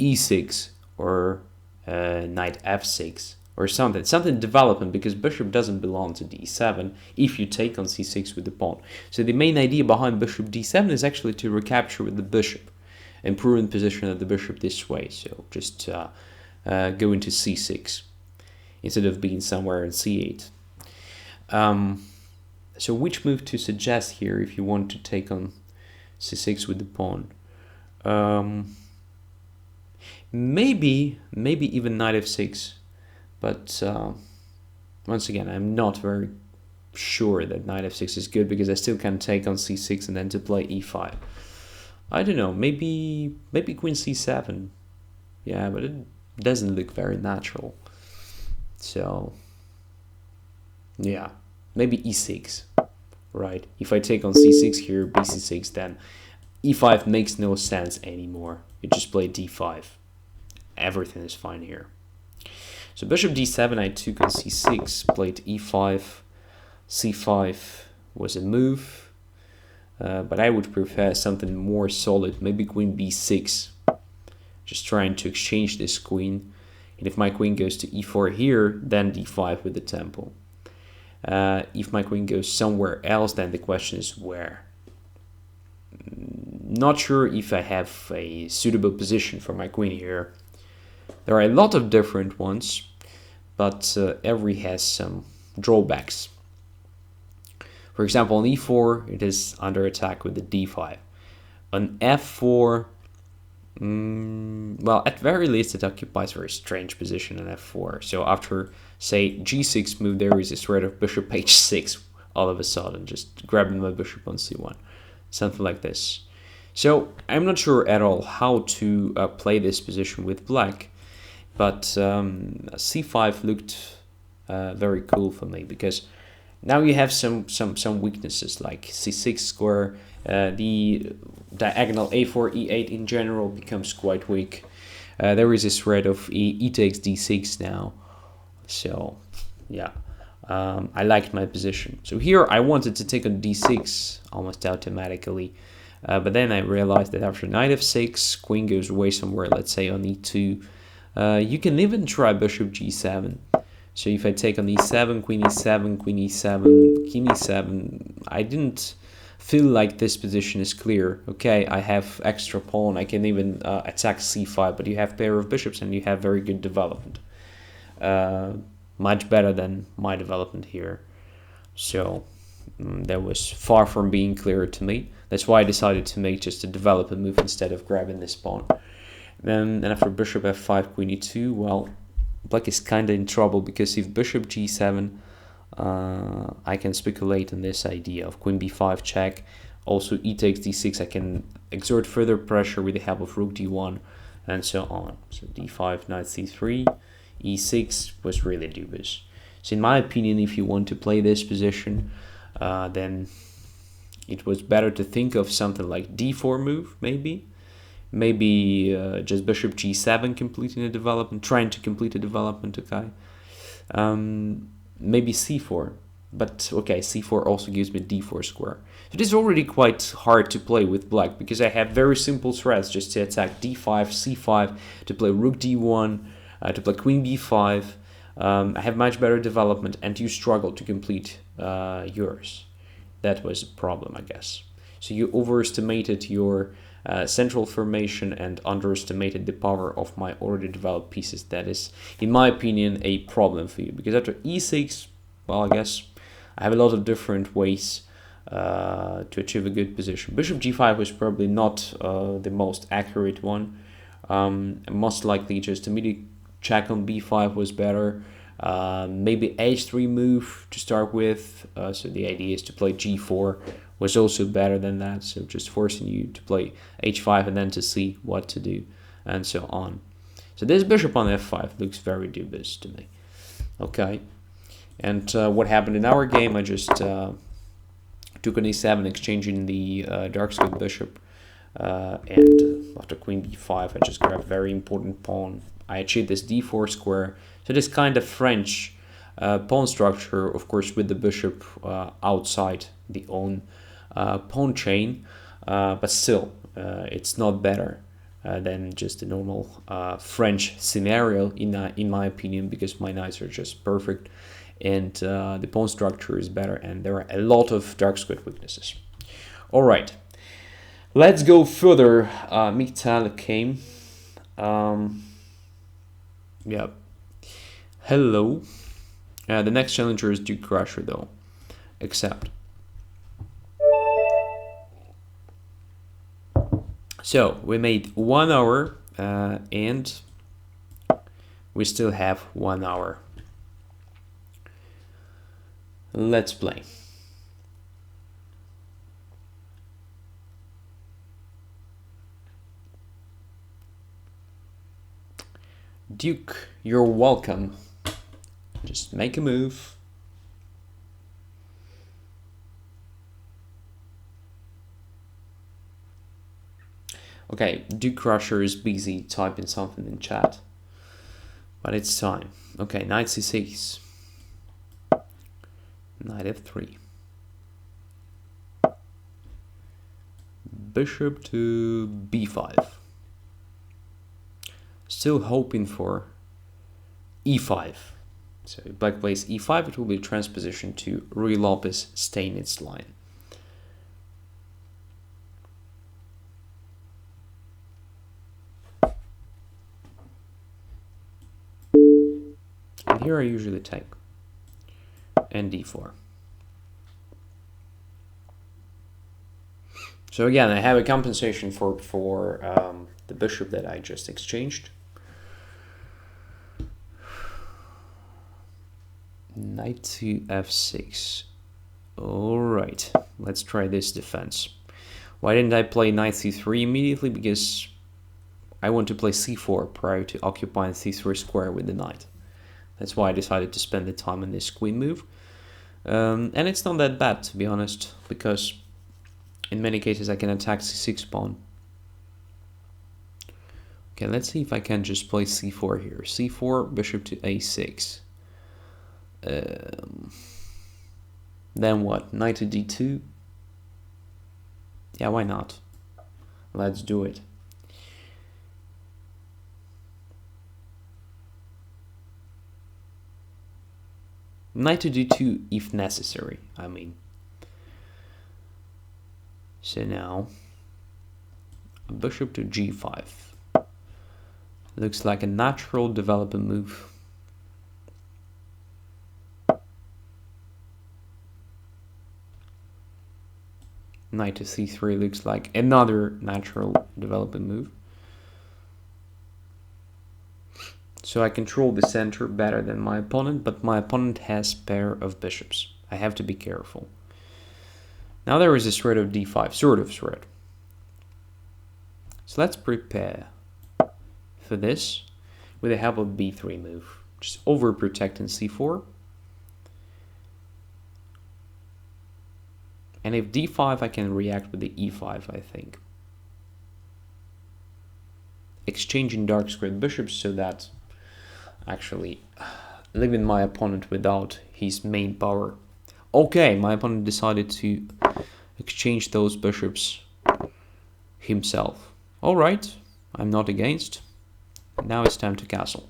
e6 or knight f6 or something development, because bishop doesn't belong to d7 if you take on c6 with the pawn. So the main idea behind bishop d7 is actually to recapture with the bishop, improving position of the bishop this way. So just go into c6 instead of being somewhere in c8. So which move to suggest here if you want to take on c6 with the pawn? Maybe even knight f6, but once again, I'm not very sure that knight f6 is good, because I still can take on c6 and then to play e5. I don't know, maybe queen c7. Yeah, but it doesn't look very natural. So yeah, maybe e6, right? If I take on c6 here, bc6, then e5 makes no sense anymore. You just play d5. Everything is fine here. So bishop d7, I took on c6, played e5, c5 was a move, but I would prefer something more solid, maybe queen b6, just trying to exchange this queen, and if my queen goes to e4 here, then d5 with the tempo. If my queen goes somewhere else, then the question is where. Not sure if I have a suitable position for my queen here. There are a lot of different ones, but every has some drawbacks. For example, on e4, it is under attack with the d5. On f4, well, at very least, it occupies a very strange position on f4. So after, say, g6 move, there is a threat of bishop h6 all of a sudden, just grabbing my bishop on c1. Something like this. So I'm not sure at all how to play this position with black, but c5 looked very cool for me, because now you have some weaknesses like c6 square, the diagonal a4, e8 in general becomes quite weak. There is a threat of e takes d6 now. So yeah, I liked my position. So here I wanted to take on d6 almost automatically. But then I realized that after knight f6, queen goes away somewhere, let's say on e2. You can even try bishop g7. So if I take on e7, queen e7, queen e7, king e7, I didn't feel like this position is clear. Okay, I have extra pawn, I can even attack c5, but you have pair of bishops and you have very good development. Much better than my development here. So that was far from being clear to me. That's why I decided to make just a development move instead of grabbing this pawn. Then after bishop f5, queen e2, well, black is kind of in trouble, because if bishop g7, I can speculate on this idea of queen b5 check. Also e takes d6, I can exert further pressure with the help of rook d1 and so on. So d5, knight c3, e6 was really dubious. So in my opinion, if you want to play this position, then it was better to think of something like d4 move, maybe just bishop g7 completing a development, trying to complete a development, okay. Maybe c4, but okay, c4 also gives me d4 square. So this is already quite hard to play with black, because I have very simple threats just to attack d5, c5, to play rook d1, to play queen b5. I have much better development, and you struggle to complete yours. That was a problem, I guess. So you overestimated your central formation and underestimated the power of my already developed pieces. That is, in my opinion, a problem for you, because after e6, well, I guess I have a lot of different ways to achieve a good position. Bishop g5 was probably not the most accurate one. Most likely just immediate check on b5 was better. Maybe h3 move to start with. So the idea is to play g4 was also better than that. So just forcing you to play h5 and then to see what to do and so on. So this bishop on f5 looks very dubious to me. Okay. And what happened in our game, I just took an e7, exchanging the dark square bishop. And after queen b5, I just grabbed a very important pawn. I achieved this d4 square. So this kind of French pawn structure, of course, with the bishop outside the own pawn chain, but still, it's not better than just a normal French scenario, in my opinion, because my knights are just perfect, and the pawn structure is better, and there are a lot of dark square weaknesses. All right, let's go further. Mikhail came. Yeah. Hello. The next challenger is Duke Crusher, though. Accept. So we made 1 hour, and we still have 1 hour. Let's play. Duke, you're welcome. Just make a move. Okay, Duke Crusher is busy typing something in chat, but it's time. Okay, knight c6, knight f3, bishop to b5. Still hoping for e5. So if black plays e5, it will be a transposition to Ruy Lopez staying its line. And here I usually take and d4. So again, I have a compensation for the bishop that I just exchanged. Knight to f6. All right, let's try this defense. Why didn't I play knight c3 immediately? Because I want to play c4 prior to occupying c3 square with the knight. That's why I decided to spend the time on this queen move. And it's not that bad, to be honest, because in many cases I can attack c6 pawn. Okay, let's see if I can just play c4 here. c4, bishop to a6. Then what? Knight to d2? Yeah, why not? Let's do it. Knight to d2 if necessary, I mean. So now, bishop to g5. Looks like a natural development move. Knight to c3 looks like another natural development move. So I control the center better than my opponent, but my opponent has pair of bishops. I have to be careful. Now there is a threat of d5, sort of threat. So let's prepare for this with the help of b3 move. Just overprotecting c4. And if d5, I can react with the e5, I think. Exchanging dark squared bishops so that actually leaving my opponent without his main power. Okay, my opponent decided to exchange those bishops himself. All right, I'm not against. Now it's time to castle.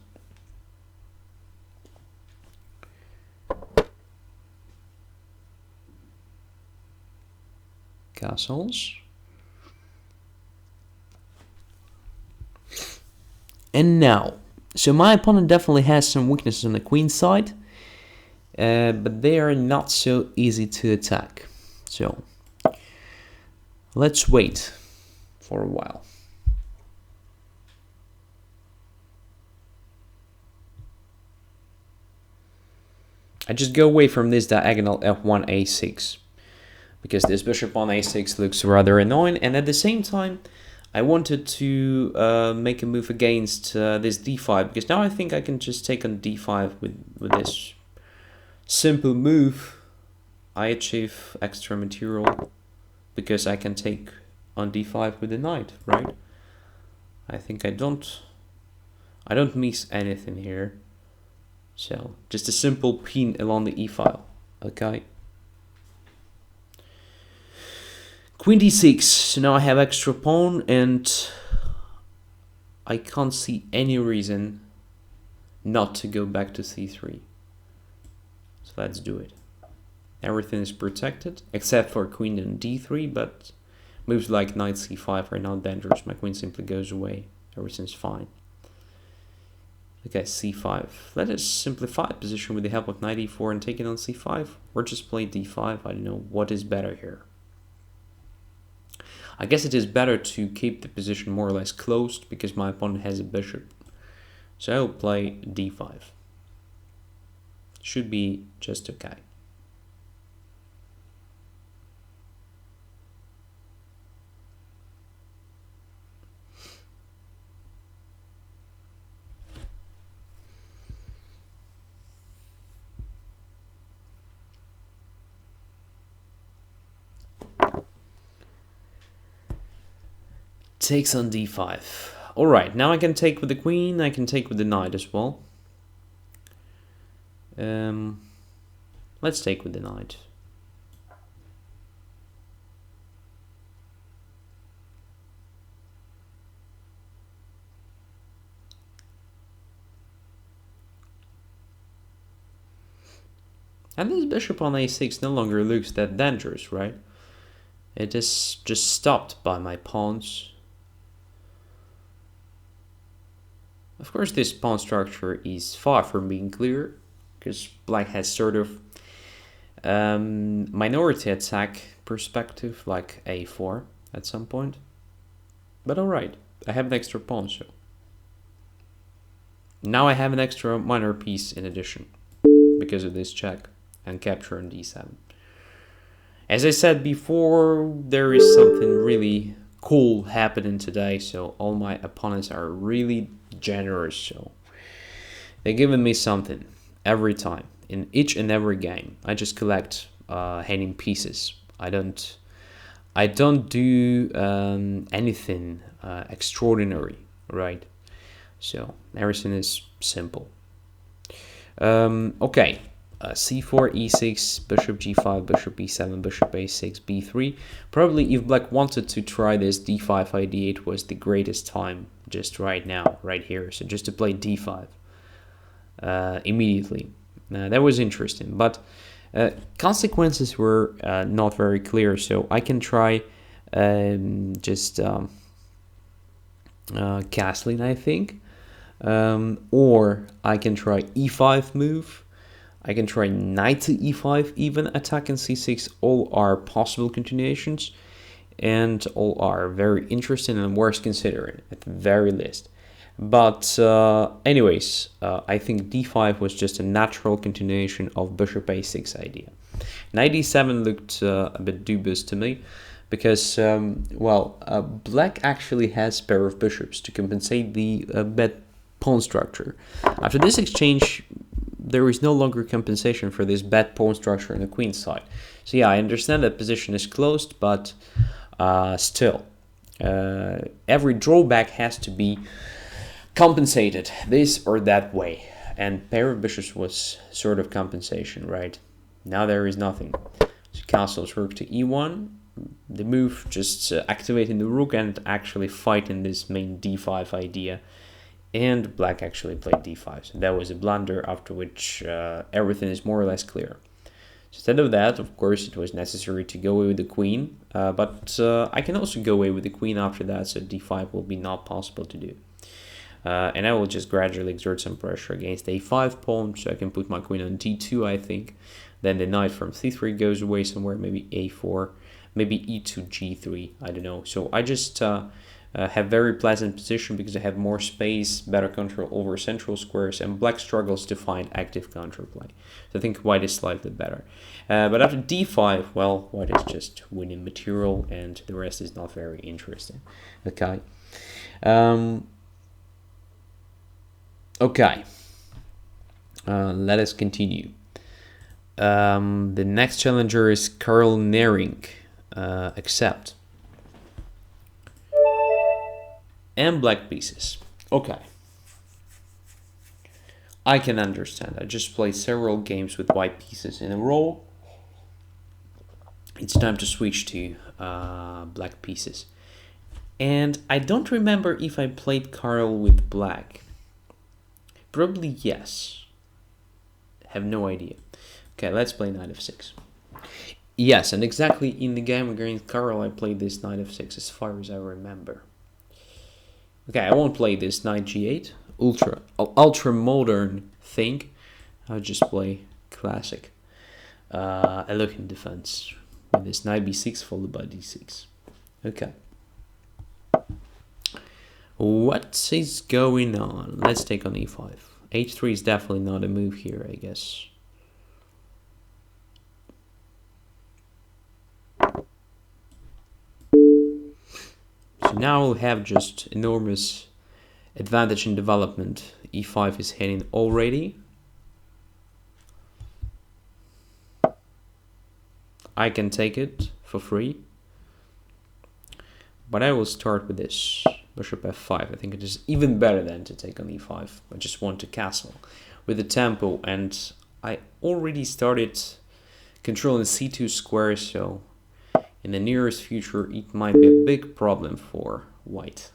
Castles. And now, so my opponent definitely has some weaknesses on the queen side, but they are not so easy to attack. So let's wait for a while. I just go away from this diagonal f1 a6 because this bishop on a6 looks rather annoying, and at the same time I wanted to make a move against this d5, because now I think I can just take on d5 with this simple move. I achieve extra material because I can take on d5 with the knight, right? I think I don't miss anything here. So just a simple pin along the e file. Okay. Queen d6. So now I have extra pawn, and I can't see any reason not to go back to c3. So let's do it. Everything is protected except for queen and d3, but moves like knight c5 are not dangerous. My queen simply goes away. Everything's fine. Okay, c5. Let us simplify the position with the help of knight e4 and take it on c5, or just play d5. I don't know what is better here. I guess it is better to keep the position more or less closed because my opponent has a bishop. So I'll play d5. Should be just okay. Takes on d5. Alright, now I can take with the queen, I can take with the knight as well. Let's take with the knight. And this bishop on a6 no longer looks that dangerous, right? It is just stopped by my pawns. Of course, this pawn structure is far from being clear, because black has sort of minority attack perspective, like a4 at some point. But alright, I have an extra pawn, so now I have an extra minor piece in addition, because of this check and capture on d7. As I said before, there is something really cool happening today, so all my opponents are really generous, so they're giving me something every time in each and every game. I just collect hanging pieces. I don't do anything extraordinary, right? So everything is simple. Okay, c4, e6, bishop g5, bishop e7, bishop a6, b3. Probably if black wanted to try this, d5, id8 was the greatest time just right now, right here. So just to play d5 immediately. That was interesting, but consequences were not very clear. So I can try just castling, I think, or I can try e5 move. I can try knight to e5, even attacking c6. All are possible continuations, and all are very interesting and worth considering at the very least. But anyways, I think d5 was just a natural continuation of bishop a6 idea. Knight e7 looked a bit dubious to me, because black actually has a pair of bishops to compensate the bad pawn structure. After this exchange, there is no longer compensation for this bad pawn structure on the queen side. So yeah, I understand that position is closed, but still, every drawback has to be compensated this or that way. And pair of bishops was sort of compensation, right? Now there is nothing. So castles rook to e1. The move just activating the rook and actually fighting this main d5 idea. And black actually played d5. So that was a blunder, after which everything is more or less clear. Instead of that, of course, it was necessary to go away with the queen. But I can also go away with the queen after that, so d5 will be not possible to do. And I will just gradually exert some pressure against the a5 pawn, so I can put my queen on d2, I think. Then the knight from c3 goes away somewhere, maybe a4, maybe e2, g3, I don't know. So I just have very pleasant position because I have more space, better control over central squares, and black struggles to find active counterplay. So I think white is slightly better. But after d5, well, white is just winning material, and the rest is not very interesting. Okay. Okay, let us continue. The next challenger is Karl Naring. Accept. And black pieces. Okay. I can understand. I just played several games with white pieces in a row. It's time to switch to black pieces. And I don't remember if I played Karl with black. Probably yes. Have no idea. Okay, let's play knight f6. Yes, and exactly in the game against Karl, I played this knight f6 as far as I remember. Okay, I won't play this knight g8, ultra modern thing. I'll just play classic. A looking defense with this knight b6 followed by d6. Okay. What is going on? Let's take on e5. h3 is definitely not a move here, I guess. So now we'll have just enormous advantage in development. e5 is hitting already. I can take it for free. But I will start with this. Bishop f5. I think it is even better than to take on e5. I just want to castle with the tempo, and I already started controlling c2 square, so in the nearest future it might be a big problem for white.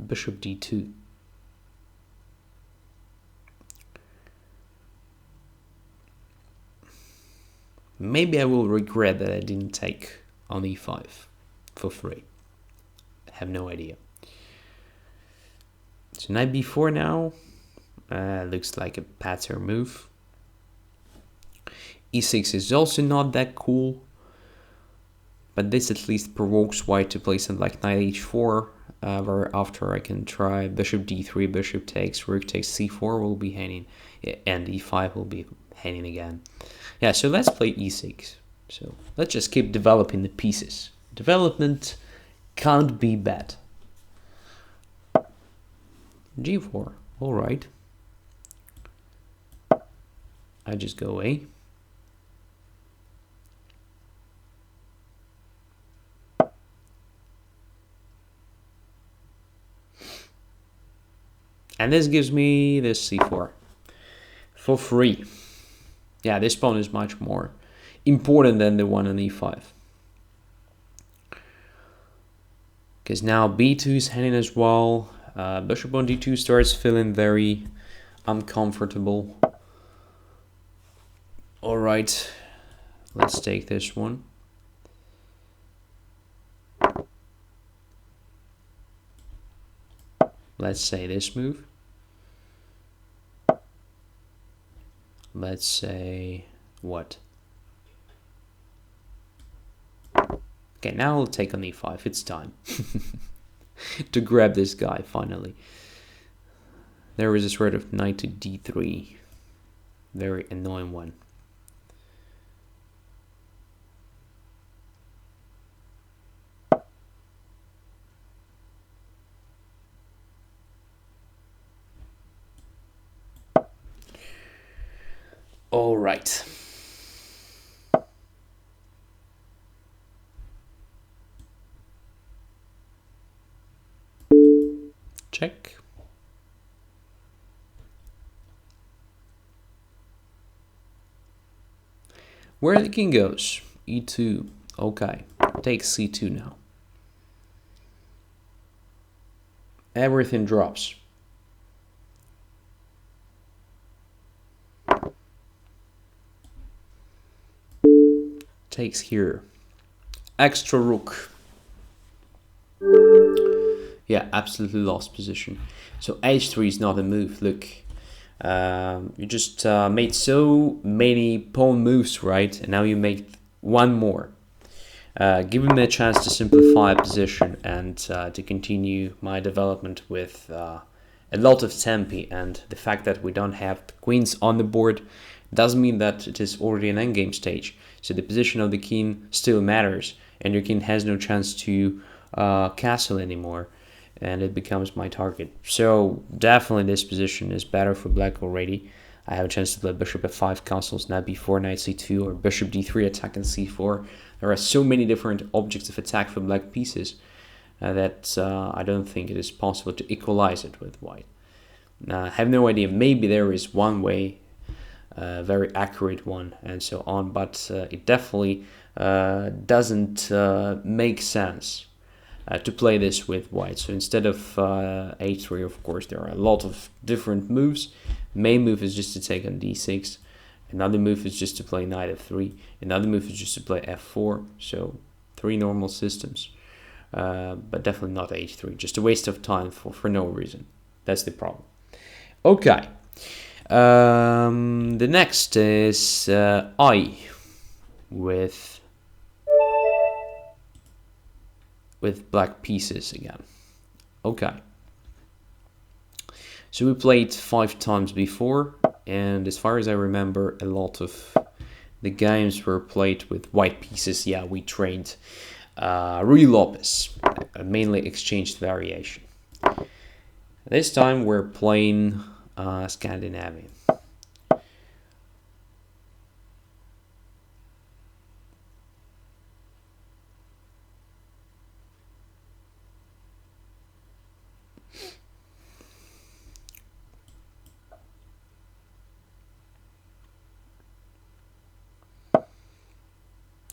Bishop d2. Maybe I will regret that I didn't take on e5 for free. I have no idea. So knight b4 now. Looks like a pattern move. e6 is also not that cool. But this at least provokes white to play something like knight h4. Where after I can try bishop d3, bishop takes, rook takes, c4 will be hanging. And e5 will be hanging again. Yeah, so let's play e6. So let's just keep developing the pieces. Development can't be bad. g4, all right. I just go away. And this gives me this c4 for free. Yeah, this pawn is much more important than the one on e5. Because now b2 is hanging as well. Bishop on d2 starts feeling very uncomfortable. All right, let's take this one. Let's say this move. Let's say what? Okay, now I'll take on e5. It's time to grab this guy finally. There is a sort of knight to d3. Very annoying one. All right. Check. Where the king goes, e2. Okay, take c2 now. Everything drops. Takes here. Extra rook. Yeah, absolutely lost position. So h3 is not a move. Look, you just made so many pawn moves, right? And now you make one more. Give me a chance to simplify a position and to continue my development with a lot of tempi. And the fact that we don't have the queens on the board doesn't mean that it is already an endgame stage. So the position of the king still matters, and your king has no chance to castle anymore, and it becomes my target. So definitely this position is better for black already. I have a chance to play bishop f5 castles, knight b4, knight c2, or bishop d3 attack and c4. There are so many different objects of attack for black pieces that I don't think it is possible to equalize it with white. I have no idea. Maybe there is one way, a very accurate one, and so on, but it definitely doesn't make sense to play this with white. So instead of h3, of course, there are a lot of different moves. Main move is just to take on d6. Another move is just to play knight f3. Another move is just to play f4. So 3 normal systems, but definitely not h3. Just a waste of time for no reason. That's the problem. Okay. The next is I with black pieces again. Okay. So we played 5 times before, and as far as I remember, a lot of the games were played with white pieces. Yeah, we trained Ruy Lopez, mainly exchanged variation. This time we're playing Scandinavian.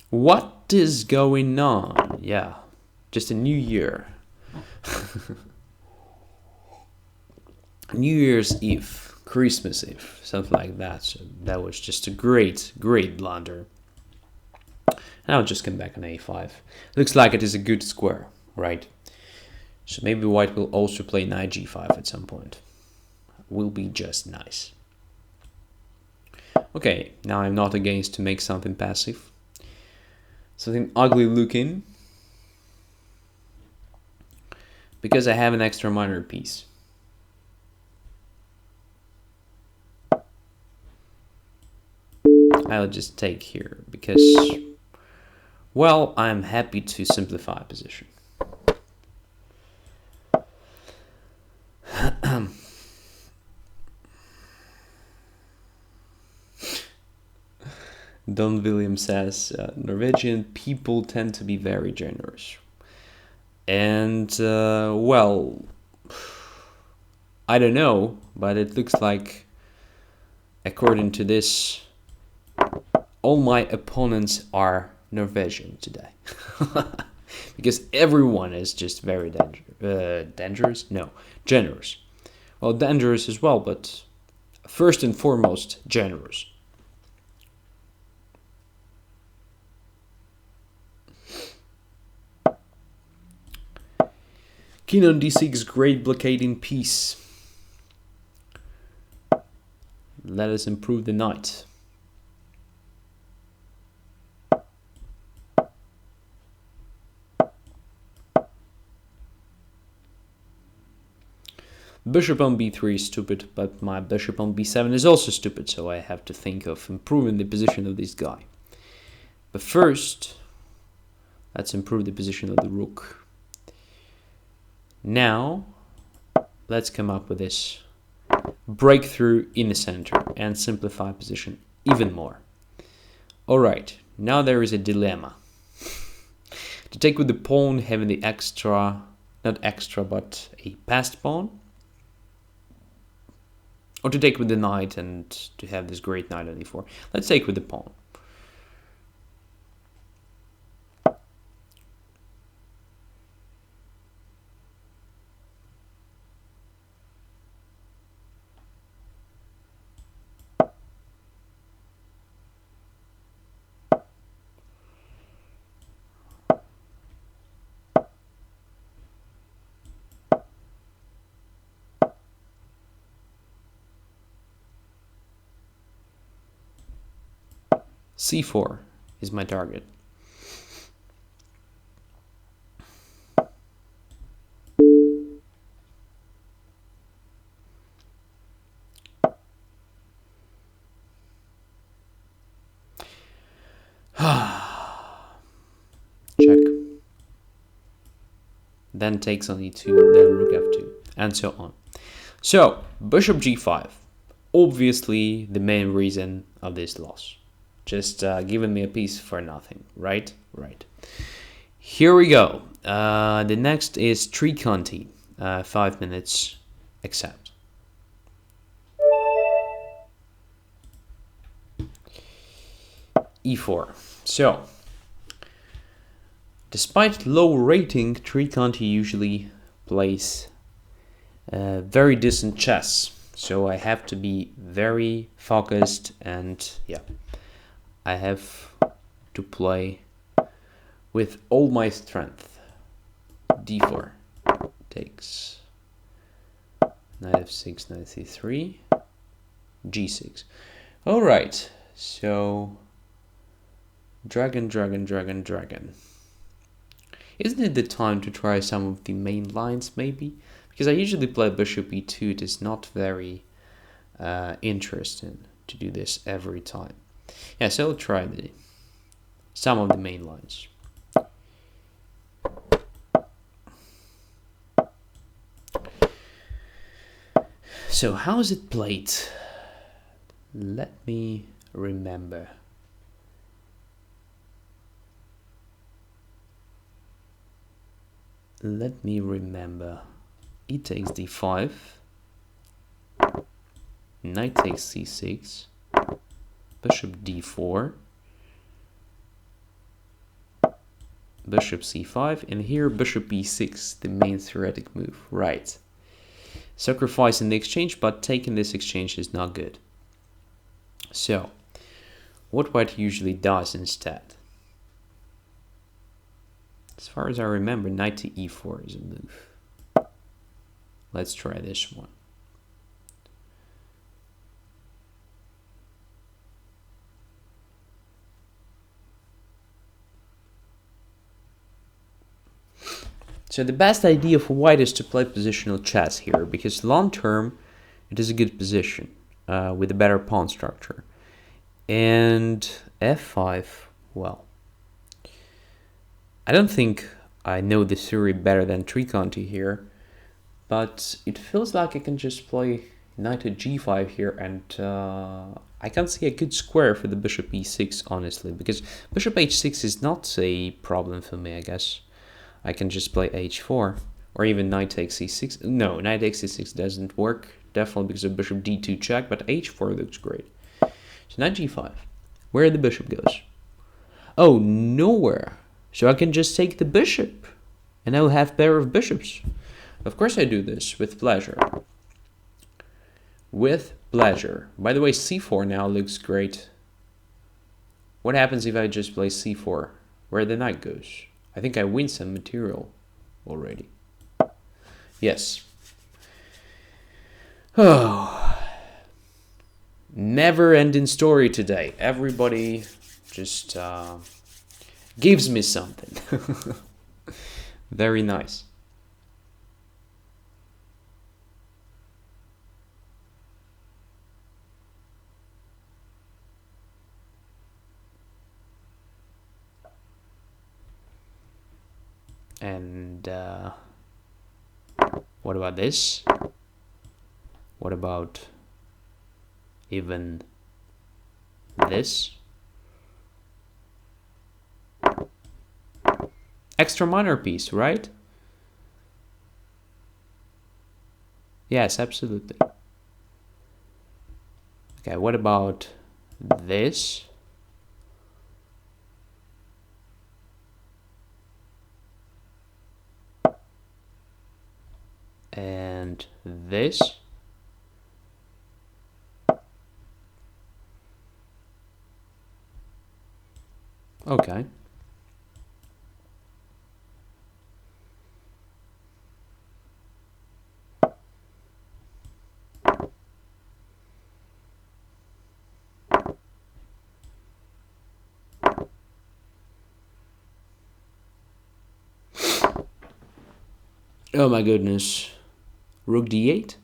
What is going on? Yeah, just a new year. New Year's Eve, Christmas Eve, something like that. So that was just a great blunder. And I'll just come back on a5. Looks like it is a good square, right? So maybe white will also play knight g5 at some point. Will be just nice. Okay, now I'm not against to make something passive. Something ugly looking, because I have an extra minor piece. I'll just take here because, well, I'm happy to simplify a position. Don William says, Norwegian people tend to be very generous. And, well, I don't know, but it looks like, according to this, all my opponents are Norwegian today. Because everyone is just very dangerous? No, generous. Well, dangerous as well, but first and foremost, generous. King on d6, great blockading piece. Let us improve the knight. Bishop on b3 is stupid, but my bishop on b7 is also stupid, so I have to think of improving the position of this guy. But first, let's improve the position of the rook. Now, let's come up with this breakthrough in the center and simplify position even more. Alright, now there is a dilemma. To take with the pawn, having the extra, not extra, but a passed pawn. Or to take with the knight and to have this great knight on e4. Let's take with the pawn. c4 is my target. Check. Then takes on e2, then rook f2, and so on. So, bishop g5. Obviously, the main reason of this loss. Just giving me a piece for nothing, right? Right. Here we go. The next is treony. 5 minutes, accept. e4. So, despite low rating, treony usually plays very decent chess. So I have to be very focused and yeah, I have to play with all my strength. d4 takes knight f6, knight c3, g6. All right, so dragon. Isn't it the time to try some of the main lines maybe? Because I usually play bishop e2, it is not very interesting to do this every time. Yeah, so I'll try some of the main lines. So how is it played? Let me remember. E takes d5, knight takes c6, bishop d4, bishop c5, and here bishop e6, the main theoretic move, right. Sacrificing the exchange, but taking this exchange is not good. So, what white usually does instead? As far as I remember, knight to e4 is a move. Let's try this one. So the best idea for white is to play positional chess here, because long term it is a good position with a better pawn structure. And f5, well, I don't think I know the theory better than treony here, but it feels like I can just play knight to g5 here, and I can see a good square for the bishop e6, honestly, because bishop h6 is not a problem for me, I guess. I can just play h4, or even knight takes c6. No, knight takes c6 doesn't work, definitely because of bishop d2 check, but h4 looks great. So knight g5, where the bishop goes. Oh, nowhere. So I can just take the bishop, and I'll have pair of bishops. Of course I do this with pleasure. With pleasure. By the way, c4 now looks great. What happens if I just play c4, where the knight goes? I think I win some material already. Yes. Oh. Never-ending story today. Everybody just gives me something. Very nice. And what about this? What about even this. Extra minor piece, right? Yes, absolutely. Okay, what about this? And this? Okay. Oh my goodness. Rook d8?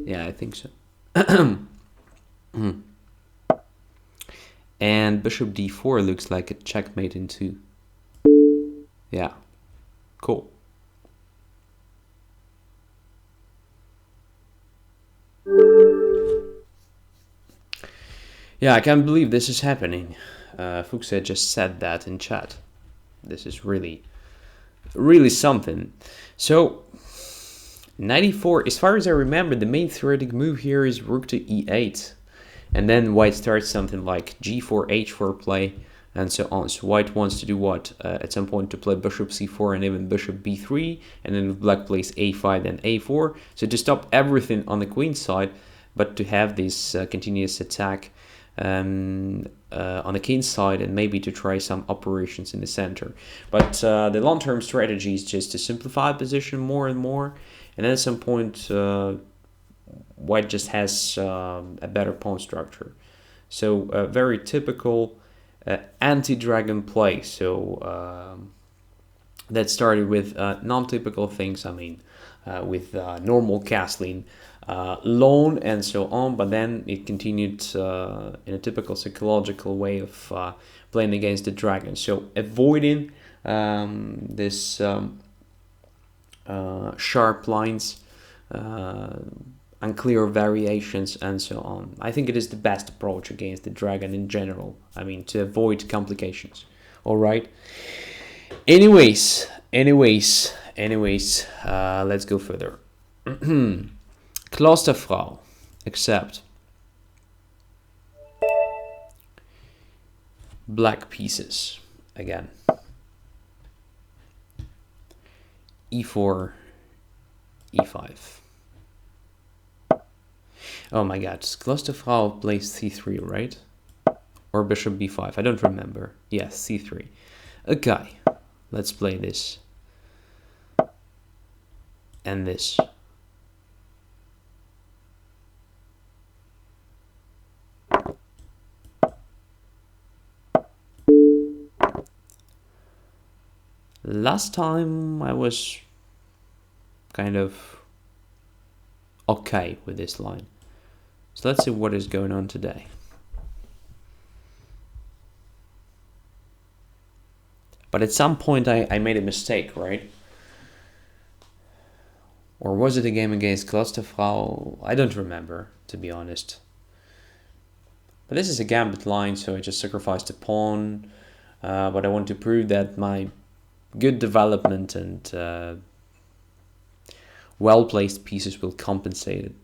Yeah, I think so. And bishop d4 looks like a checkmate in 2. Yeah, cool. Yeah, I can't believe this is happening. Fuchsia just said that in chat. This is really something. So, 94, as far as I remember, the main theoretic move here is rook to e8. And then white starts something like g4, h4 play, and so on. So white wants to do what? At some point to play bishop c4 and even bishop b3, and then black plays a5 and a4. So to stop everything on the queen side, but to have this continuous attack on the king side, and maybe to try some operations in the center. But the long-term strategy is just to simplify the position more and more, and then at some point white just has a better pawn structure. So very typical anti-dragon play. So that started with non-typical things, I mean, with normal castling, loan and so on, but then it continued in a typical psychological way of playing against the dragon. So avoiding this sharp lines, unclear variations, and so on. I think it is the best approach against the dragon in general. I mean, to avoid complications. All right. Anyways, let's go further. Klosterfrau, accept. Black pieces again. e4, e5. Oh my god, Klosterfrau plays c3, right? Or bishop b5, I don't remember. Yes, c3. Okay, let's play this. And this. Last time I was kind of okay with this line. So let's see what is going on today. But at some point I made a mistake, right? Or was it a game against Klosterfrau? I don't remember, to be honest. But this is a gambit line, so I just sacrificed a pawn. But I want to prove that my good development and well-placed pieces will compensate it.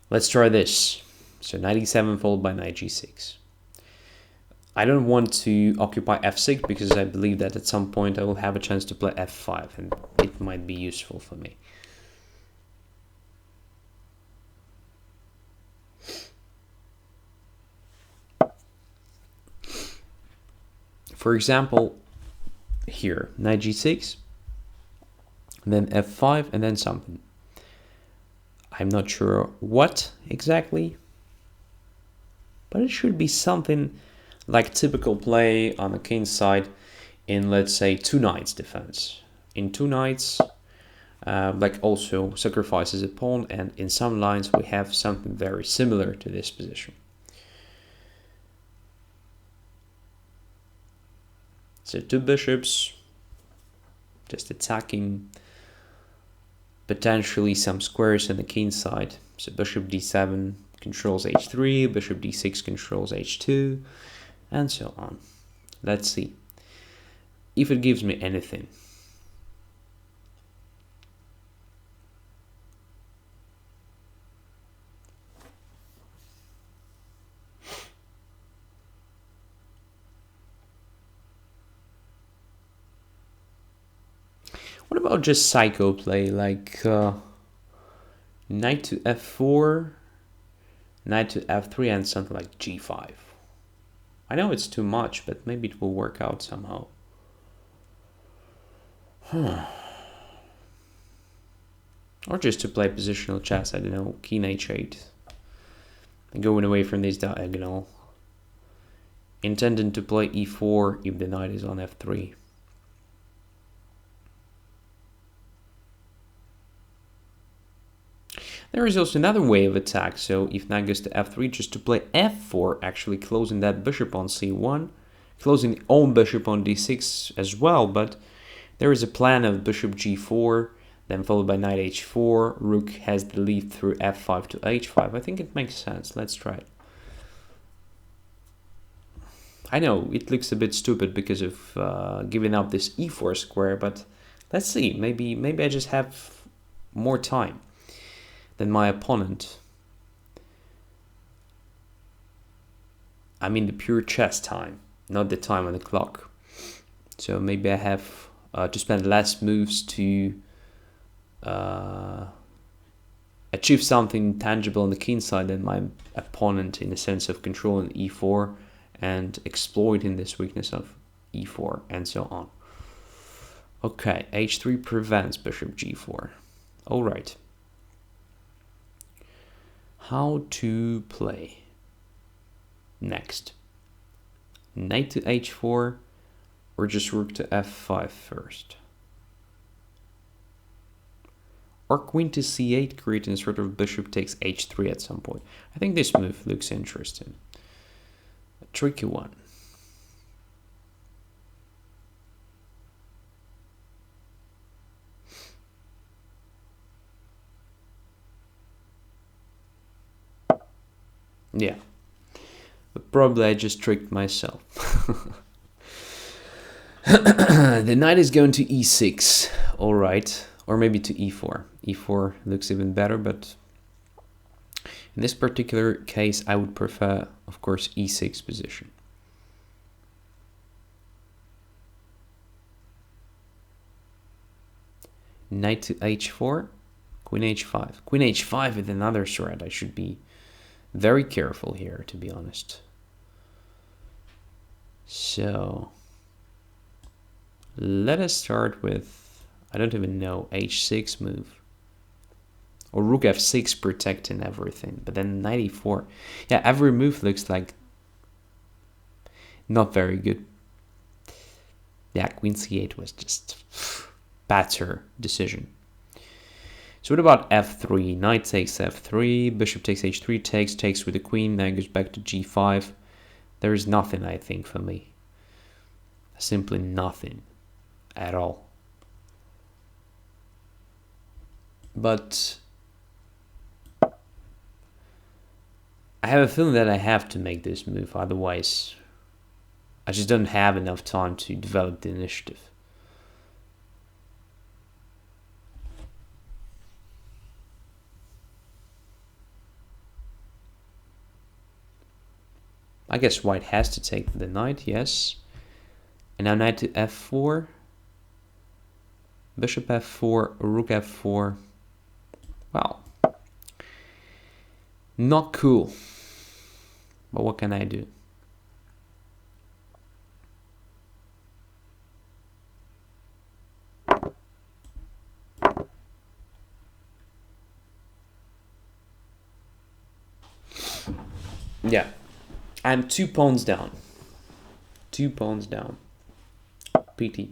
Let's try this. So 97 followed by knight g6. I don't want to occupy f6 because I believe that at some point I will have a chance to play f5 and it might be useful for me. For example, here, knight g6, then f5 and then something. I'm not sure what exactly, but it should be something like typical play on the king side in, let's say, two knights defense. In two knights, black also sacrifices a pawn, and in some lines we have something very similar to this position. So two bishops, just attacking potentially some squares on the king side. So bishop d7 controls h3, bishop d6 controls h2, and so on. Let's see if it gives me anything. What about just psycho play, like knight to f4, knight to f3, and something like g5? I know it's too much, but maybe it will work out somehow. Or just to play positional chess, I don't know, king h8. Going away from this diagonal. Intending to play e4 if the knight is on f3. There is also another way of attack, so if knight goes to f3, just to play f4, actually closing that bishop on c1, closing the own bishop on d6 as well, but there is a plan of bishop g4, then followed by knight h4, rook has the lead through f5 to h5. I think it makes sense. Let's try it. I know, it looks a bit stupid because of giving up this e4 square, but let's see. Maybe I just have more time than my opponent. I mean the pure chess time, not the time on the clock. So maybe I have to spend less moves to achieve something tangible on the king side than my opponent, in the sense of controlling e4 and exploiting this weakness of e4 and so on. Okay, h3 prevents bishop g4. All right. How to play next? Knight to h4 or just rook to f5 first? Or queen to c8, creating a sort of bishop takes h3 at some point. I think this move looks interesting. A tricky one. Yeah, but probably I just tricked myself. The knight is going to e6, all right, or maybe to e4. E4 looks even better, but in this particular case, I would prefer, of course, e6 position. Knight to h4, queen h5. Queen h5 is another threat. I should be very careful here, to be honest. So let us start with, I don't even know, h6 move. Or rook f6 protecting everything. But then knight e4. Yeah, every move looks like not very good. Yeah, queen c8 was just better decision. So what about f3? Knight takes f3, bishop takes h3, takes with the queen, then goes back to g5. There is nothing, I think, for me. Simply nothing at all. But I have a feeling that I have to make this move, otherwise I just don't have enough time to develop the initiative. I guess white has to take the knight, yes. And now knight to f4. Bishop f4, rook f4. Well, not cool. But what can I do? Yeah. I'm 2 pawns down. 2 pawns down. PT.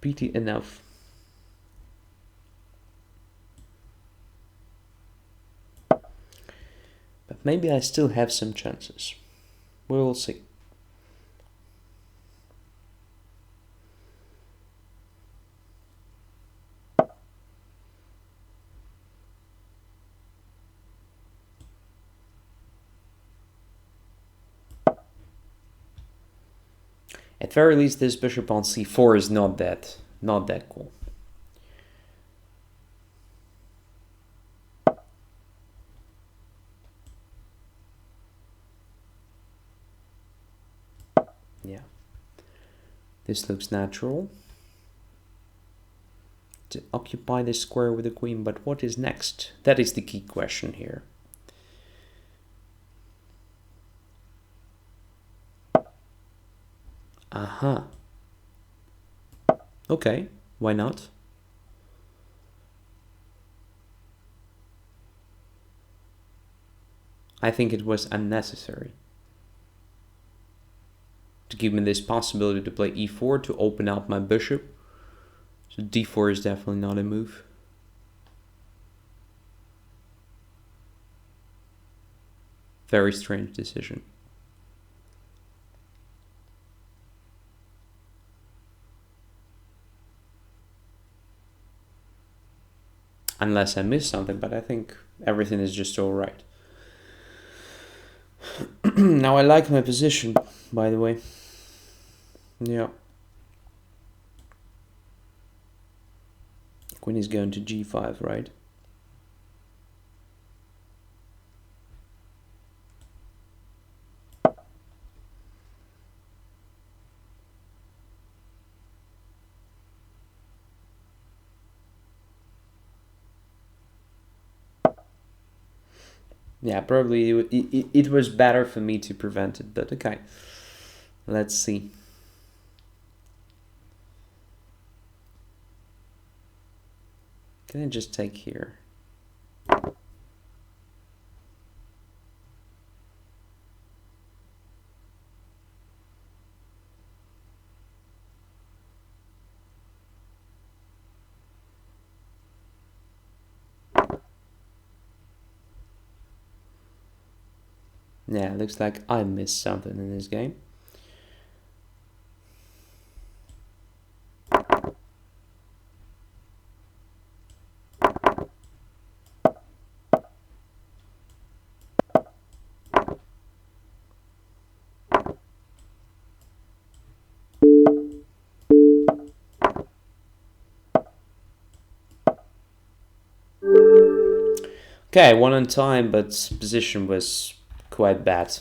PT enough. But maybe I still have some chances. We will see. At very least, this bishop on c4 is not that cool. Yeah, this looks natural to occupy this square with the queen, but what is next? That is the key question here. Aha. Okay, why not? I think it was unnecessary to give me this possibility to play e4 to open up my bishop. So d4 is definitely not a move. Very strange decision. Unless I missed something, but I think everything is just all right. Now I like my position, by the way. Yeah. Queen is going to g5, right? Yeah, probably it was better for me to prevent it, but okay. Let's see. Can I just take here? Yeah, looks like I missed something in this game. Okay, one on time, but position was quite bad.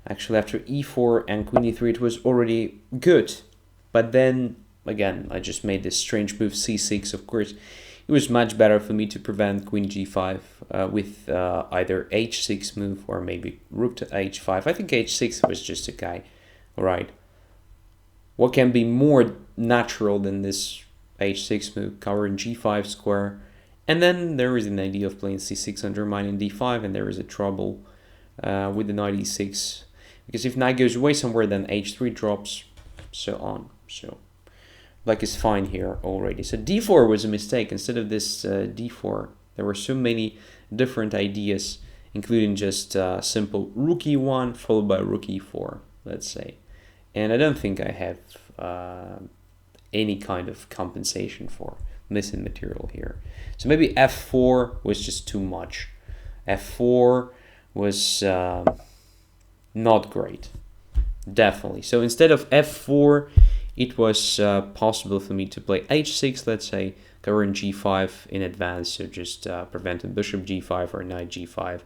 Actually, after e4 and queen e3, it was already good. But then, again, I just made this strange move c6. Of course, it was much better for me to prevent queen g5 with either h6 move or maybe rook to h5. I think h6 was just okay. All right. What can be more natural than this h6 move, covering g5 square? And then there is an idea of playing c6 undermining d5, and there is a trouble with the knight e6. Because if knight goes away somewhere, then h3 drops, so on. So black is fine here already. So d4 was a mistake. Instead of this d4, there were so many different ideas, including just simple rook e1 followed by rook e4, let's say. And I don't think I have any kind of compensation for missing material here. So maybe f4 was just too much. f4 was not great, definitely. So instead of f4, it was possible for me to play h6, let's say, covering g5 in advance, so just preventing bishop g5 or knight g5.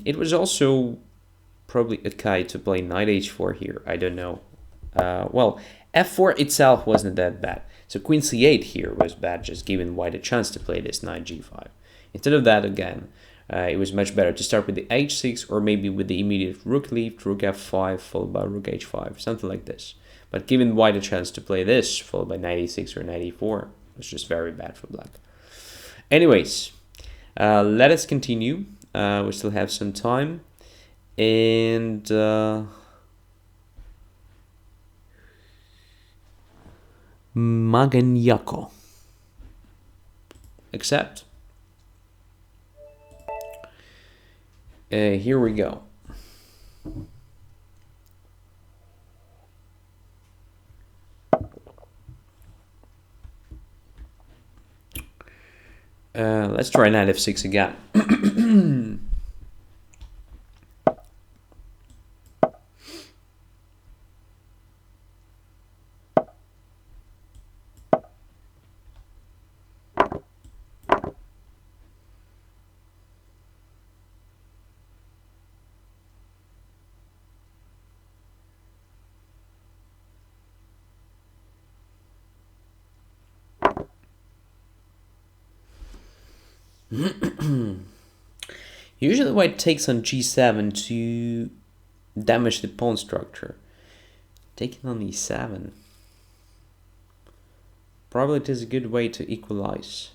It was also probably okay to play knight h4 here, I don't know. Well, f4 itself wasn't that bad. So queen c8 here was bad, just giving white a chance to play this knight g5. Instead of that, again, it was much better to start with the h6 or maybe with the immediate rook leave, rook f5, followed by rook h5, something like this. But giving white a chance to play this, followed by knight e6 or knight e4, was just very bad for black. Anyways, let us continue. We still have some time. And Maganyako. Accept. Here we go. Let's try knight f6 again. Usually white takes on g7 to damage the pawn structure. Taking on e7. Probably it is a good way to equalize.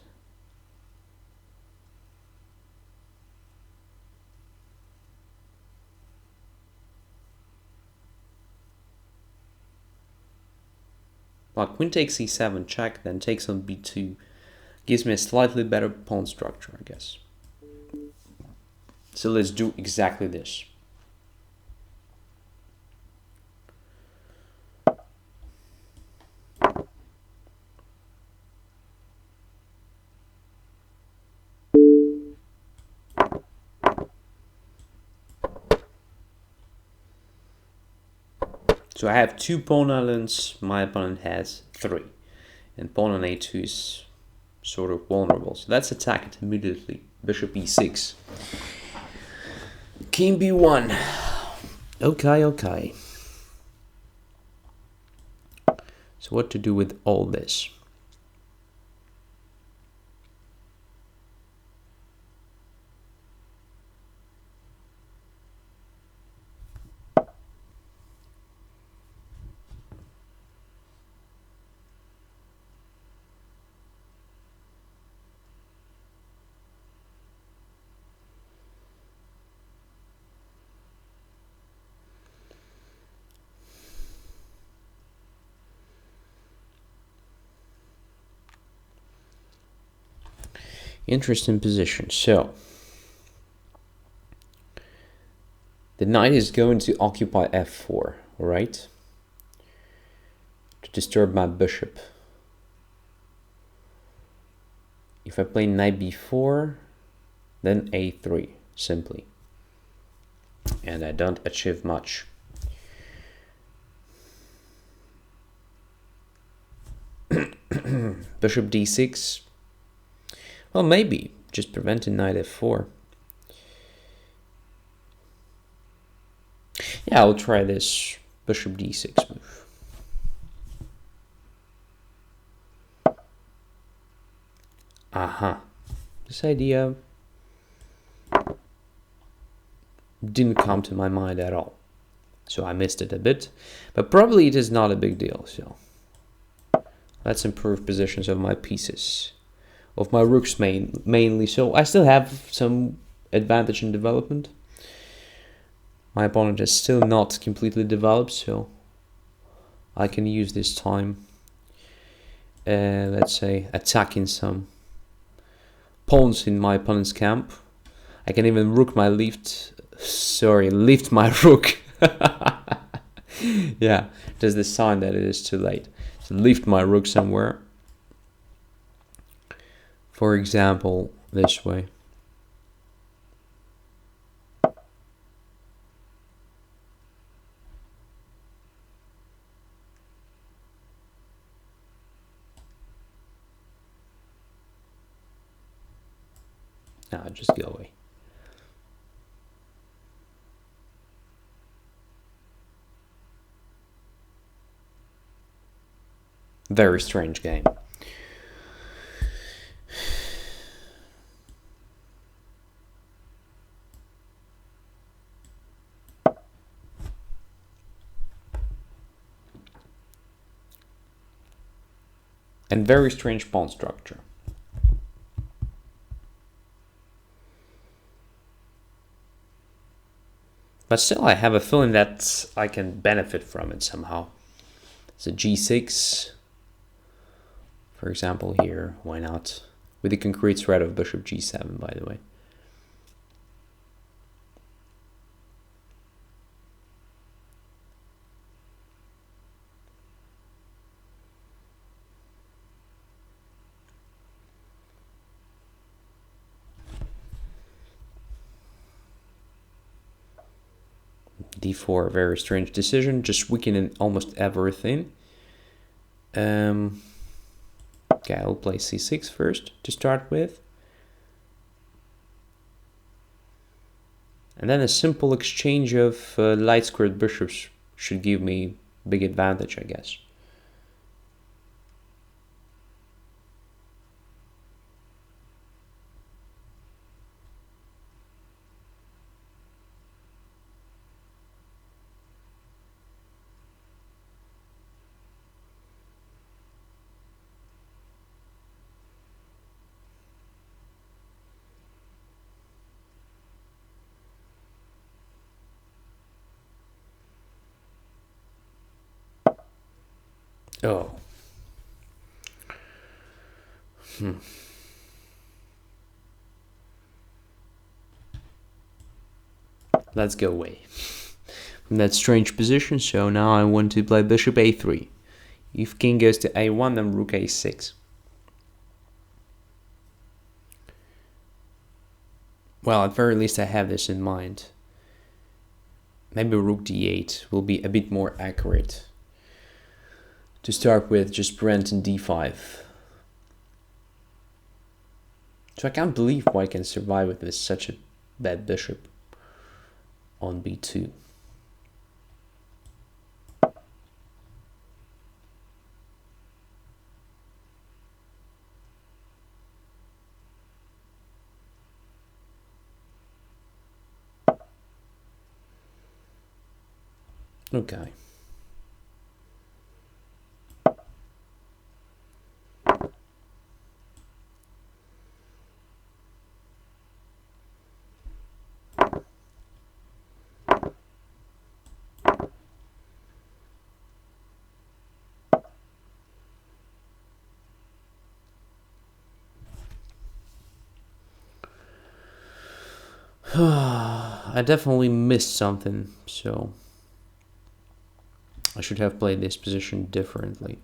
Like queen takes e7 check, then takes on b2. Gives me a slightly better pawn structure, I guess. So let's do exactly this. So I have 2 pawn islands, my opponent has 3. And pawn on a2 is sort of vulnerable. So let's attack it immediately. Bishop e6. King b1. Okay. So what to do with all this? Interesting position. So the knight is going to occupy f4, right? To disturb my bishop. If I play knight b4, then a3, simply. And I don't achieve much. Bishop d6. Well, maybe. Just preventing knight f4. Yeah, I'll try this bishop d6 move. Aha. This idea didn't come to my mind at all. So I missed it a bit. But probably it is not a big deal. So let's improve positions of my pieces. Of my rooks mainly. So I still have some advantage in development. My opponent is still not completely developed, so I can use this time, let's say, attacking some pawns in my opponent's camp. I can even lift my rook. Yeah, there's this sign that it is too late. So lift my rook somewhere. For example, this way. Now just go away. Very strange game. And very strange pawn structure. But still, I have a feeling that I can benefit from it somehow. So g6, for example, here. Why not? With the concrete threat of bishop g7, by the way. d4, very strange decision, just weakening almost everything. Okay, I'll play c6 first to start with. And then a simple exchange of light squared bishops should give me big advantage, I guess. Oh. Let's go away from that strange position. So now I want to play bishop a3. If king goes to a1, then rook a6. Well, at very least I have this in mind. Maybe rook d8 will be a bit more accurate. To start with, just preventing d5. So I can't believe why I can survive with this such a bad bishop on b2. Okay. I definitely missed something, so I should have played this position differently.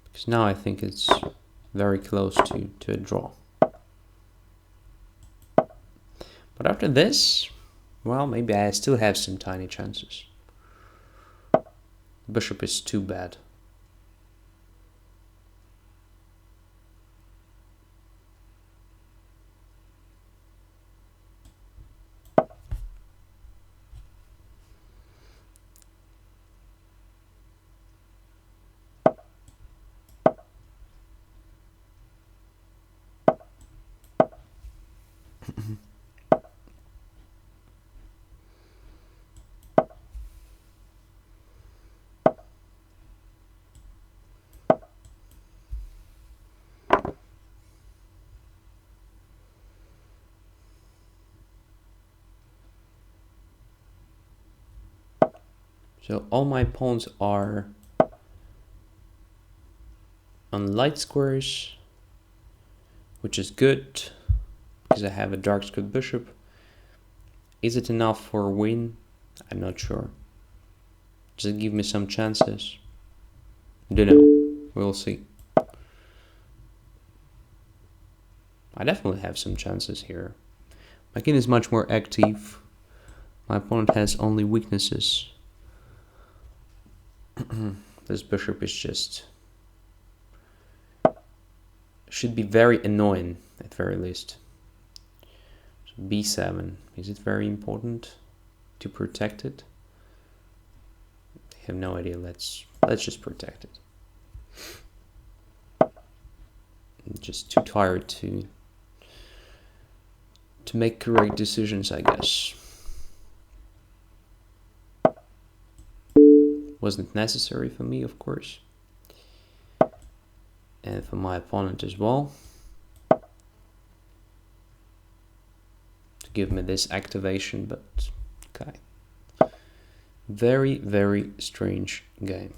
Because now I think it's very close to a draw. But after this, well, maybe I still have some tiny chances. Bishop is too bad. So all my pawns are on light squares, which is good because I have a dark squared bishop. Is it enough for a win? I'm not sure. Does it give me some chances? Don't know. We'll see. I definitely have some chances here. My king is much more active. My opponent has only weaknesses. This bishop is just... should be very annoying, at very least. So b7, is it very important to protect it? I have no idea. Let's just protect it. I'm just too tired to make correct decisions, I guess. Wasn't necessary for me, of course, and for my opponent as well, to give me this activation, but okay. Very, very strange game.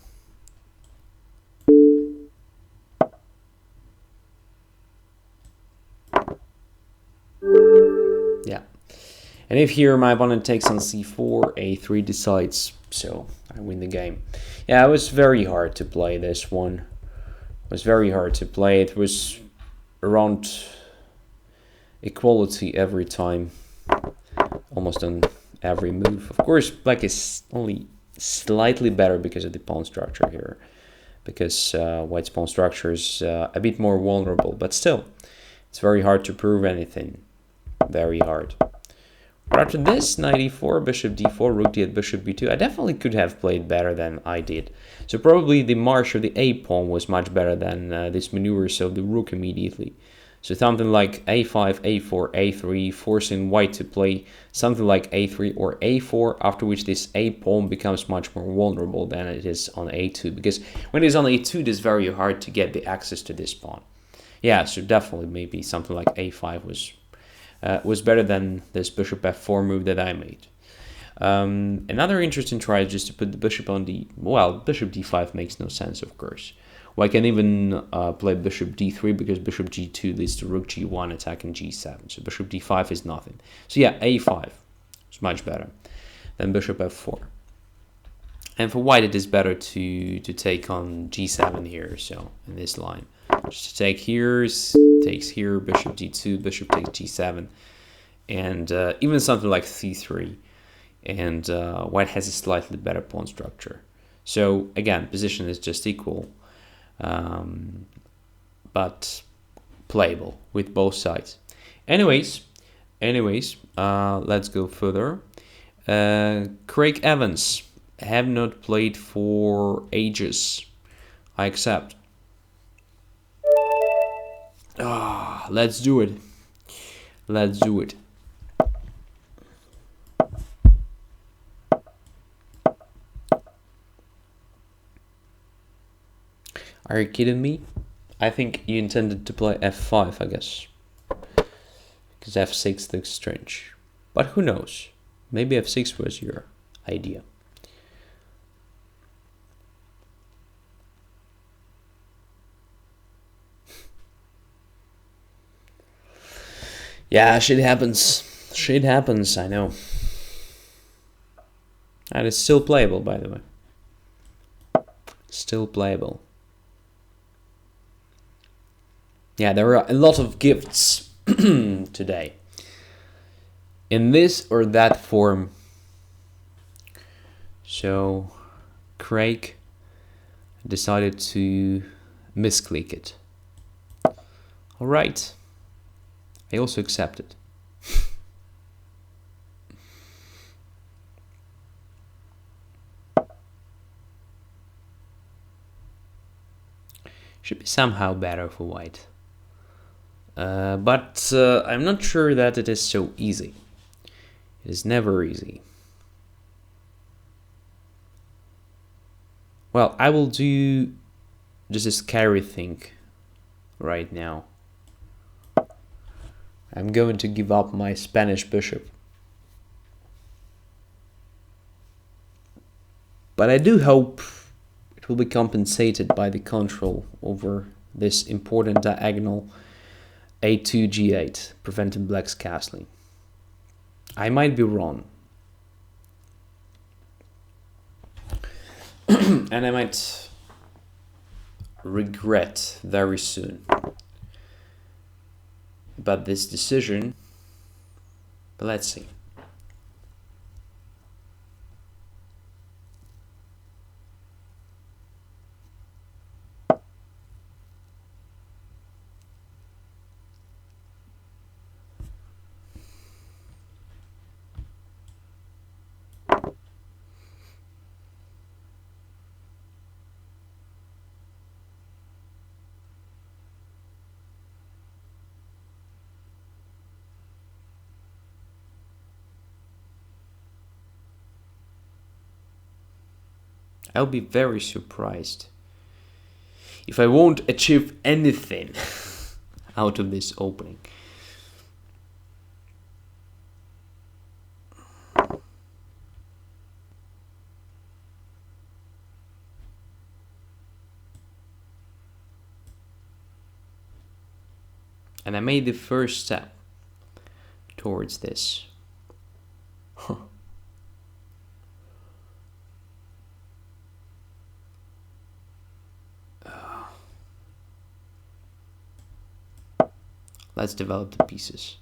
Yeah. And if here my opponent takes on c4, a3 decides, so I win the game. Yeah, it was very hard to play this one. It was very hard to play. It was around equality every time, almost on every move. Of course, black is only slightly better because of the pawn structure here, because white's pawn structure is a bit more vulnerable, but still, it's very hard to prove anything. Very hard. But after this, knight e4, bishop d4, rook d8, bishop b2, I definitely could have played better than I did. So probably the march of the a pawn was much better than this maneuvers of the rook immediately. So something like a5, a4, a3, forcing white to play something like a3 or a4, after which this a pawn becomes much more vulnerable than it is on a2. Because when it is on a2, it is very hard to get the access to this pawn. Yeah, so definitely maybe something like a5 was better than this bishop f4 move that I made. Another interesting try is just to put the bishop on the... Well, bishop d5 makes no sense, of course. Well, I can even play bishop d3 because bishop g2 leads to rook g1 attacking g7. So bishop d5 is nothing. So yeah, a5 is much better than bishop f4. And for white, it is better to take on g7 here, so in this line. Just to take here, takes here, bishop d2, bishop takes g7, and even something like c3. And white has a slightly better pawn structure. So again, position is just equal, but playable with both sides. Anyways, let's go further. Craig Evans. Have not played for ages. I accept. Let's do it. Let's do it. Are you kidding me? I think you intended to play f5, I guess. Because f6 looks strange. But who knows? Maybe f6 was your idea. Yeah, shit happens. Shit happens, I know. And it's still playable, by the way. Still playable. Yeah, there are a lot of gifts today. In this or that form. So, Craig decided to misclick it. Alright. I also accept it. Should be somehow better for white. But I'm not sure that it is so easy. It is never easy. Well, I will do just a scary thing right now. I'm going to give up my Spanish bishop. But I do hope it will be compensated by the control over this important diagonal a2 g8, preventing black's castling. I might be wrong. And I might regret very soon. But this decision, but let's see. I'll be very surprised if I won't achieve anything out of this opening. And I made the first step towards this. Let's develop the pieces.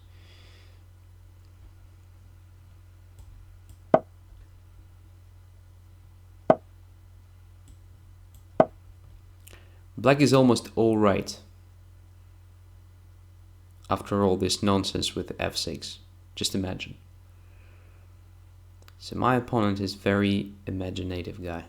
Black is almost all right after all this nonsense with f6. Just imagine. So my opponent is very imaginative guy.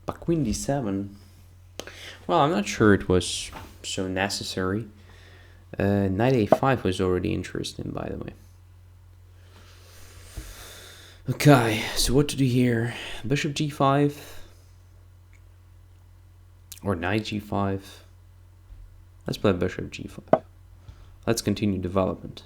But queen d7, well, I'm not sure it was so necessary. Knight a5 was already interesting, by the way. Okay, so what to do here? Bishop g5 or knight g5. Let's play bishop g5. Let's continue development.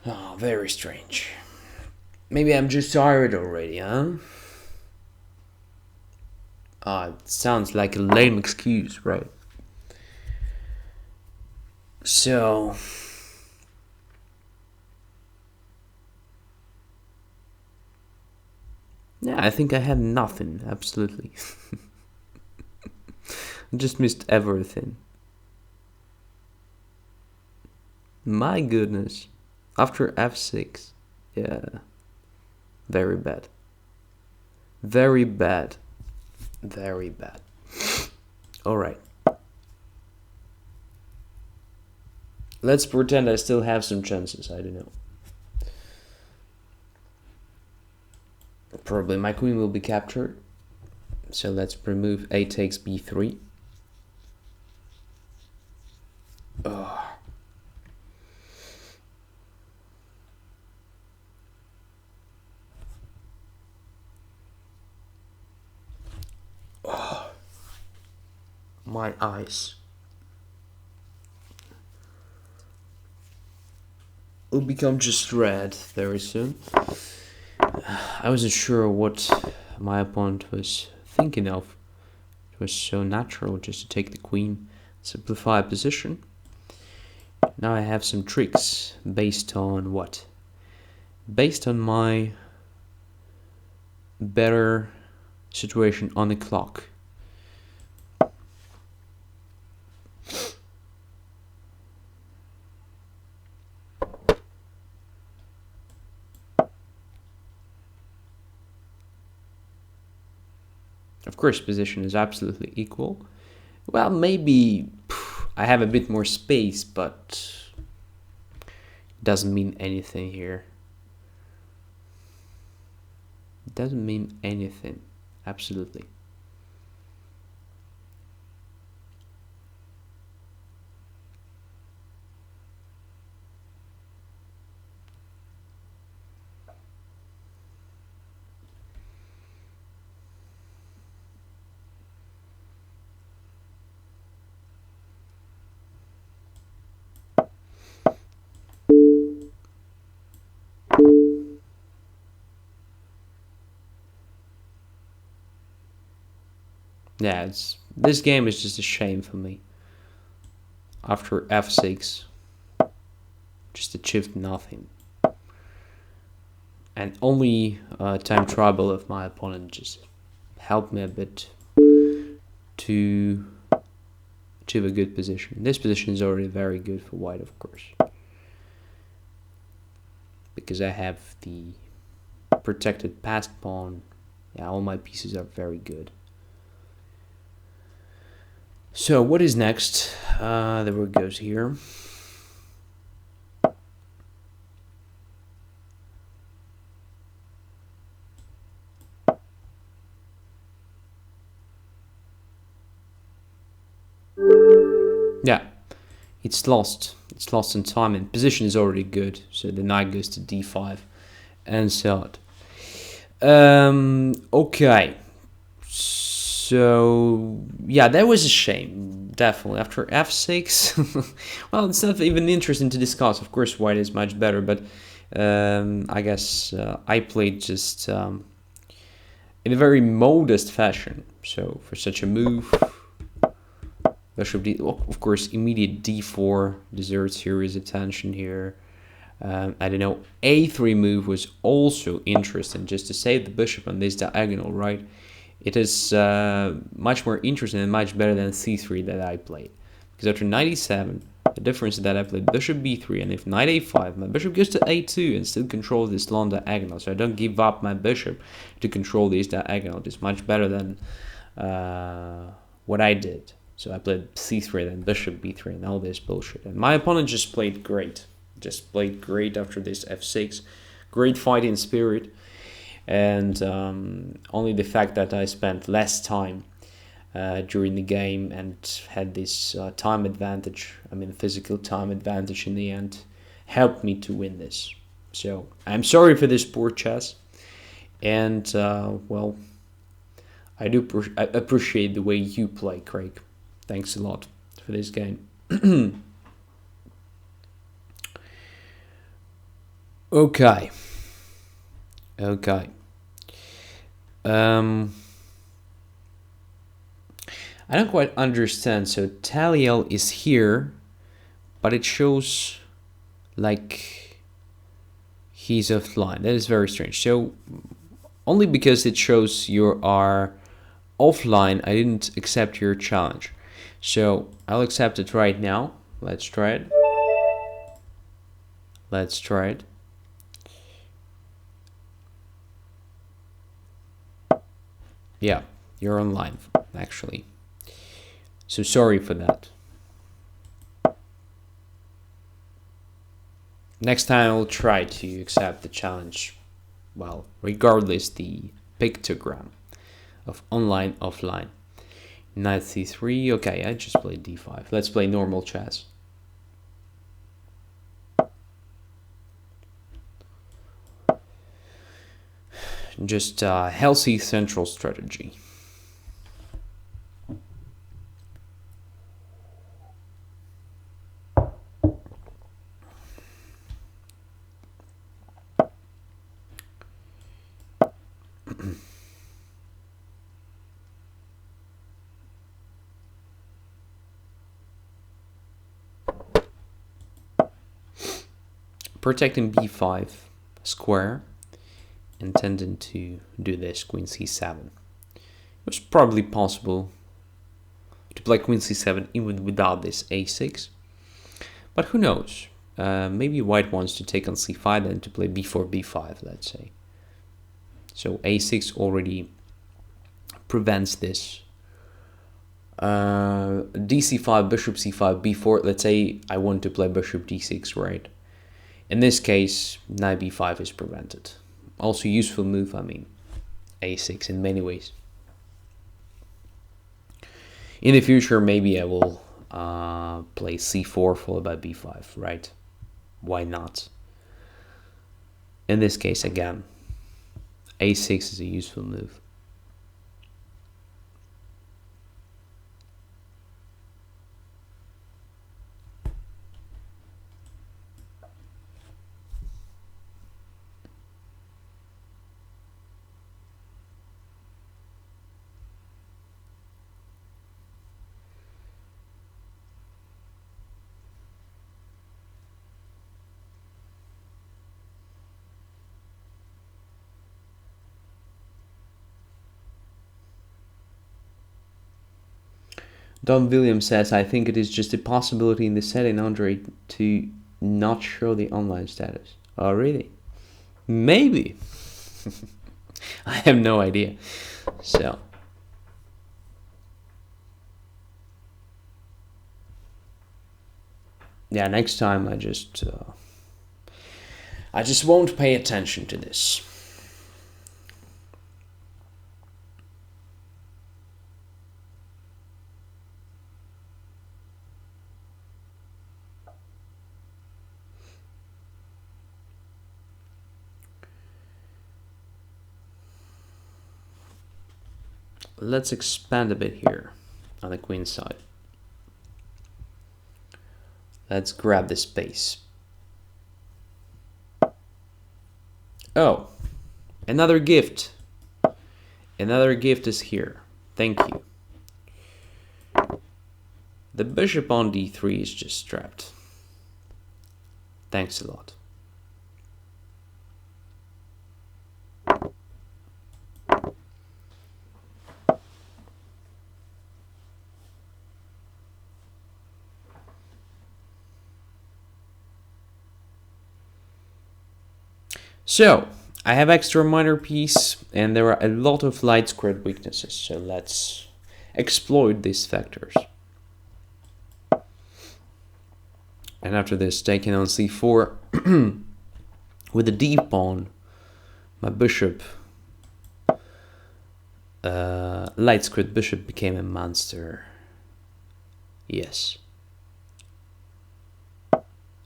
Oh, very strange. Maybe I'm just tired already, huh? It sounds like a lame excuse, right? So, yeah, I think I had nothing, absolutely. I just missed everything. My goodness. After f6, yeah, very bad. Very bad. Very bad. All right. Let's pretend I still have some chances. I don't know. Probably my queen will be captured. So let's remove a takes b3. Oh. Oh. My eyes. Will become just red very soon. I wasn't sure what my opponent was thinking of. It was so natural just to take the queen, simplify a position. Now I have some tricks based on what? Based on my better situation on the clock. Of course, position is absolutely equal. Well, maybe I have a bit more space, but it doesn't mean anything here. It doesn't mean anything, absolutely. Yeah, this game is just a shame for me. After f6, just achieved nothing. And only time trouble of my opponent just helped me a bit to achieve a good position. This position is already very good for white, of course, because I have the protected passed pawn. Yeah, all my pieces are very good. So what is next? The rook goes here. Yeah, it's lost. It's lost in time, and position is already good. So the knight goes to d5, and so on. Okay. So yeah, that was a shame, definitely. After f6, well, it's not even interesting to discuss. Of course, white is much better, but I guess I played just in a very modest fashion. So for such a move, bishop d, of course, immediate d4 deserves serious attention here. I don't know, a3 move was also interesting, just to save the bishop on this diagonal, right? it is much more interesting and much better than c3 that I played. Because after knight e7, the difference is that I played bishop b3, and if knight a5, my bishop goes to a2 and still control this long diagonal. So I don't give up my bishop to control this diagonal. It's much better than what I did. So I played c3, then bishop b3, and all this bullshit. And my opponent just played great. Just played great after this f6. Great fighting spirit. And only the fact that I spent less time during the game and had this time advantage, I mean physical time advantage in the end, helped me to win this. So I'm sorry for this poor chess, and well, I appreciate the way you play, Craig. Thanks a lot for this game. Okay. I don't quite understand. So Taliel is here, but it shows like he's offline. That is very strange. So only because it shows you are offline, I didn't accept your challenge. So I'll accept it right now. Let's try it. Yeah, you're online, actually. So sorry for that. Next time I'll try to accept the challenge. Well, regardless the pictogram of online, offline. Knight c3. Okay, I just played d5. Let's play normal chess. Just healthy central strategy. Protecting b5 square, intending to do this queen c7. It was probably possible to play queen c7 even without this a6, but who knows? Maybe white wants to take on c5 and to play b4 b5, let's say. So a6 already prevents this. dc5, bishop c5, b4. Let's say I want to play bishop d6, right? In this case, knight b5 is prevented. Also useful move, I mean, a6 in many ways. In the future, maybe I will play c4 followed by b5, right? Why not? In this case, again, a6 is a useful move. Don Williams says, I think it is just a possibility in the setting, Andrey, to not show the online status. Oh, really? Maybe. I have no idea. So. Yeah, next time I just won't pay attention to this. Let's expand a bit here on the queen side. Let's grab the space. Oh, another gift. Another gift is here. Thank you. The bishop on d3 is just trapped. Thanks a lot. So, I have extra minor piece, and there are a lot of light squared weaknesses, so let's exploit these factors. And after this, taking on c4, with the d pawn, my bishop, light squared bishop became a monster. Yes.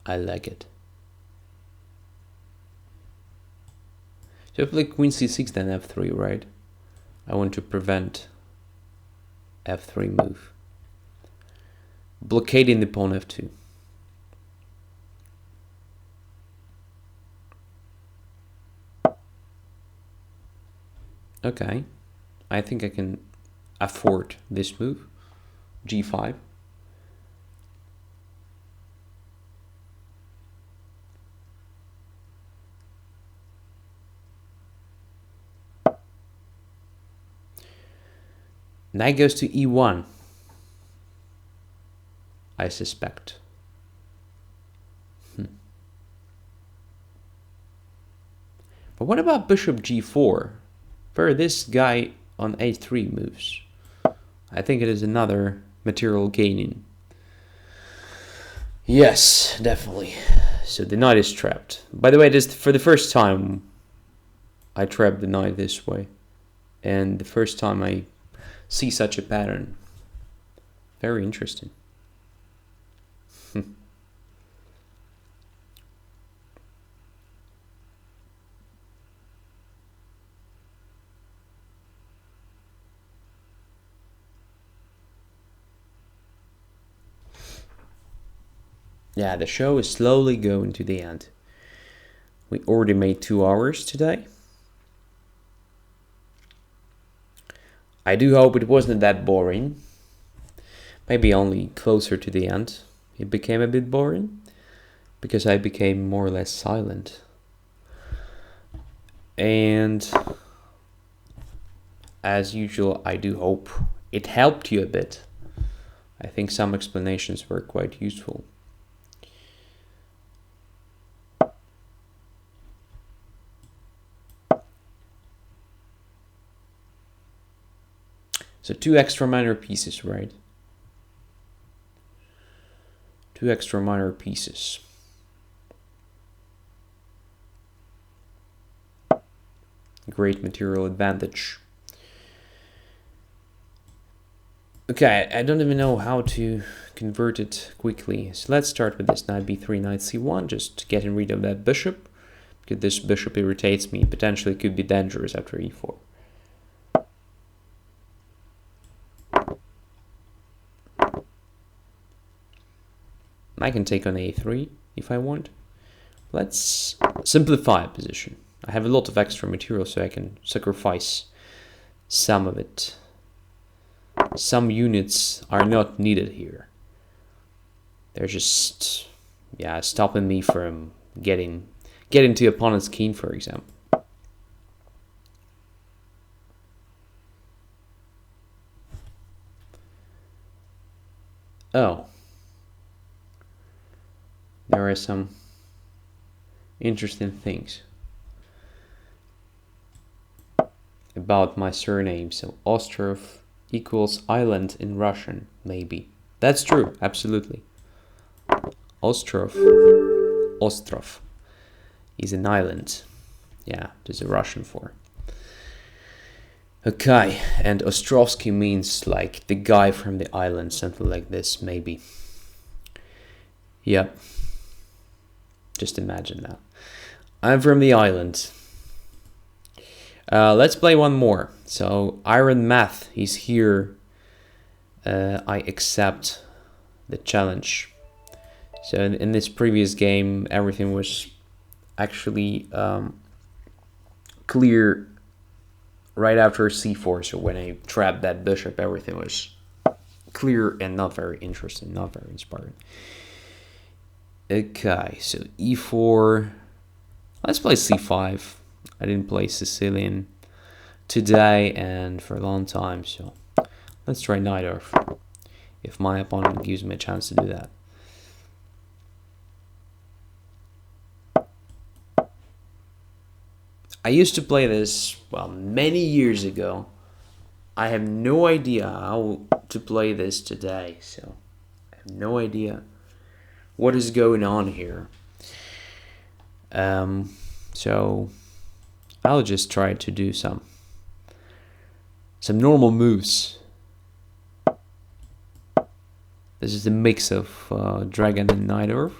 I like it. So if I play queen c6, then f3, right? I want to prevent f3 move. Blockading the pawn f2. Okay, I think I can afford this move. g5. Knight goes to e1, I suspect. But what about bishop g4? Where this guy on a3 moves? I think it is another material gaining. Yes, definitely. So the knight is trapped. By the way, this for the first time I trapped the knight this way. And the first time I see such a pattern. Very interesting. Yeah, the show is slowly going to the end. We already made 2 hours today. I do hope it wasn't that boring. Maybe only closer to the end it became a bit boring, because I became more or less silent. And as usual, I do hope it helped you a bit. I think some explanations were quite useful. So 2 extra minor pieces, right? 2 extra minor pieces. Great material advantage. Okay, I don't even know how to convert it quickly. So let's start with this knight b3, knight c1, just getting rid of that bishop. Because this bishop irritates me, potentially could be dangerous after e4. I can take on a3 if I want. Let's simplify a position. I have a lot of extra material, so I can sacrifice some of it. Some units are not needed here. They're just, yeah, stopping me from getting to opponent's king, for example. Oh. There are some interesting things about my surname. So Ostrov equals island in Russian, maybe. That's true, absolutely. Ostrov is an island. Yeah, there's a Russian for. Okay, and Ostrovskiy means like the guy from the island, something like this, maybe. Yeah. Just imagine that. I'm from the island. Let's play one more. So Iron Math is here. I accept the challenge. So in this previous game, everything was actually clear right after c4. So when I trapped that bishop, everything was clear and not very interesting, not very inspiring. Okay, so e4. Let's play c5. I didn't play Sicilian today and for a long time, so let's try knight off if my opponent gives me a chance to do that. I used to play this, well, many years ago. I have no idea how to play this today, so I have no idea what is going on here. So I'll just try to do some normal moves. This is a mix of dragon and knight earth,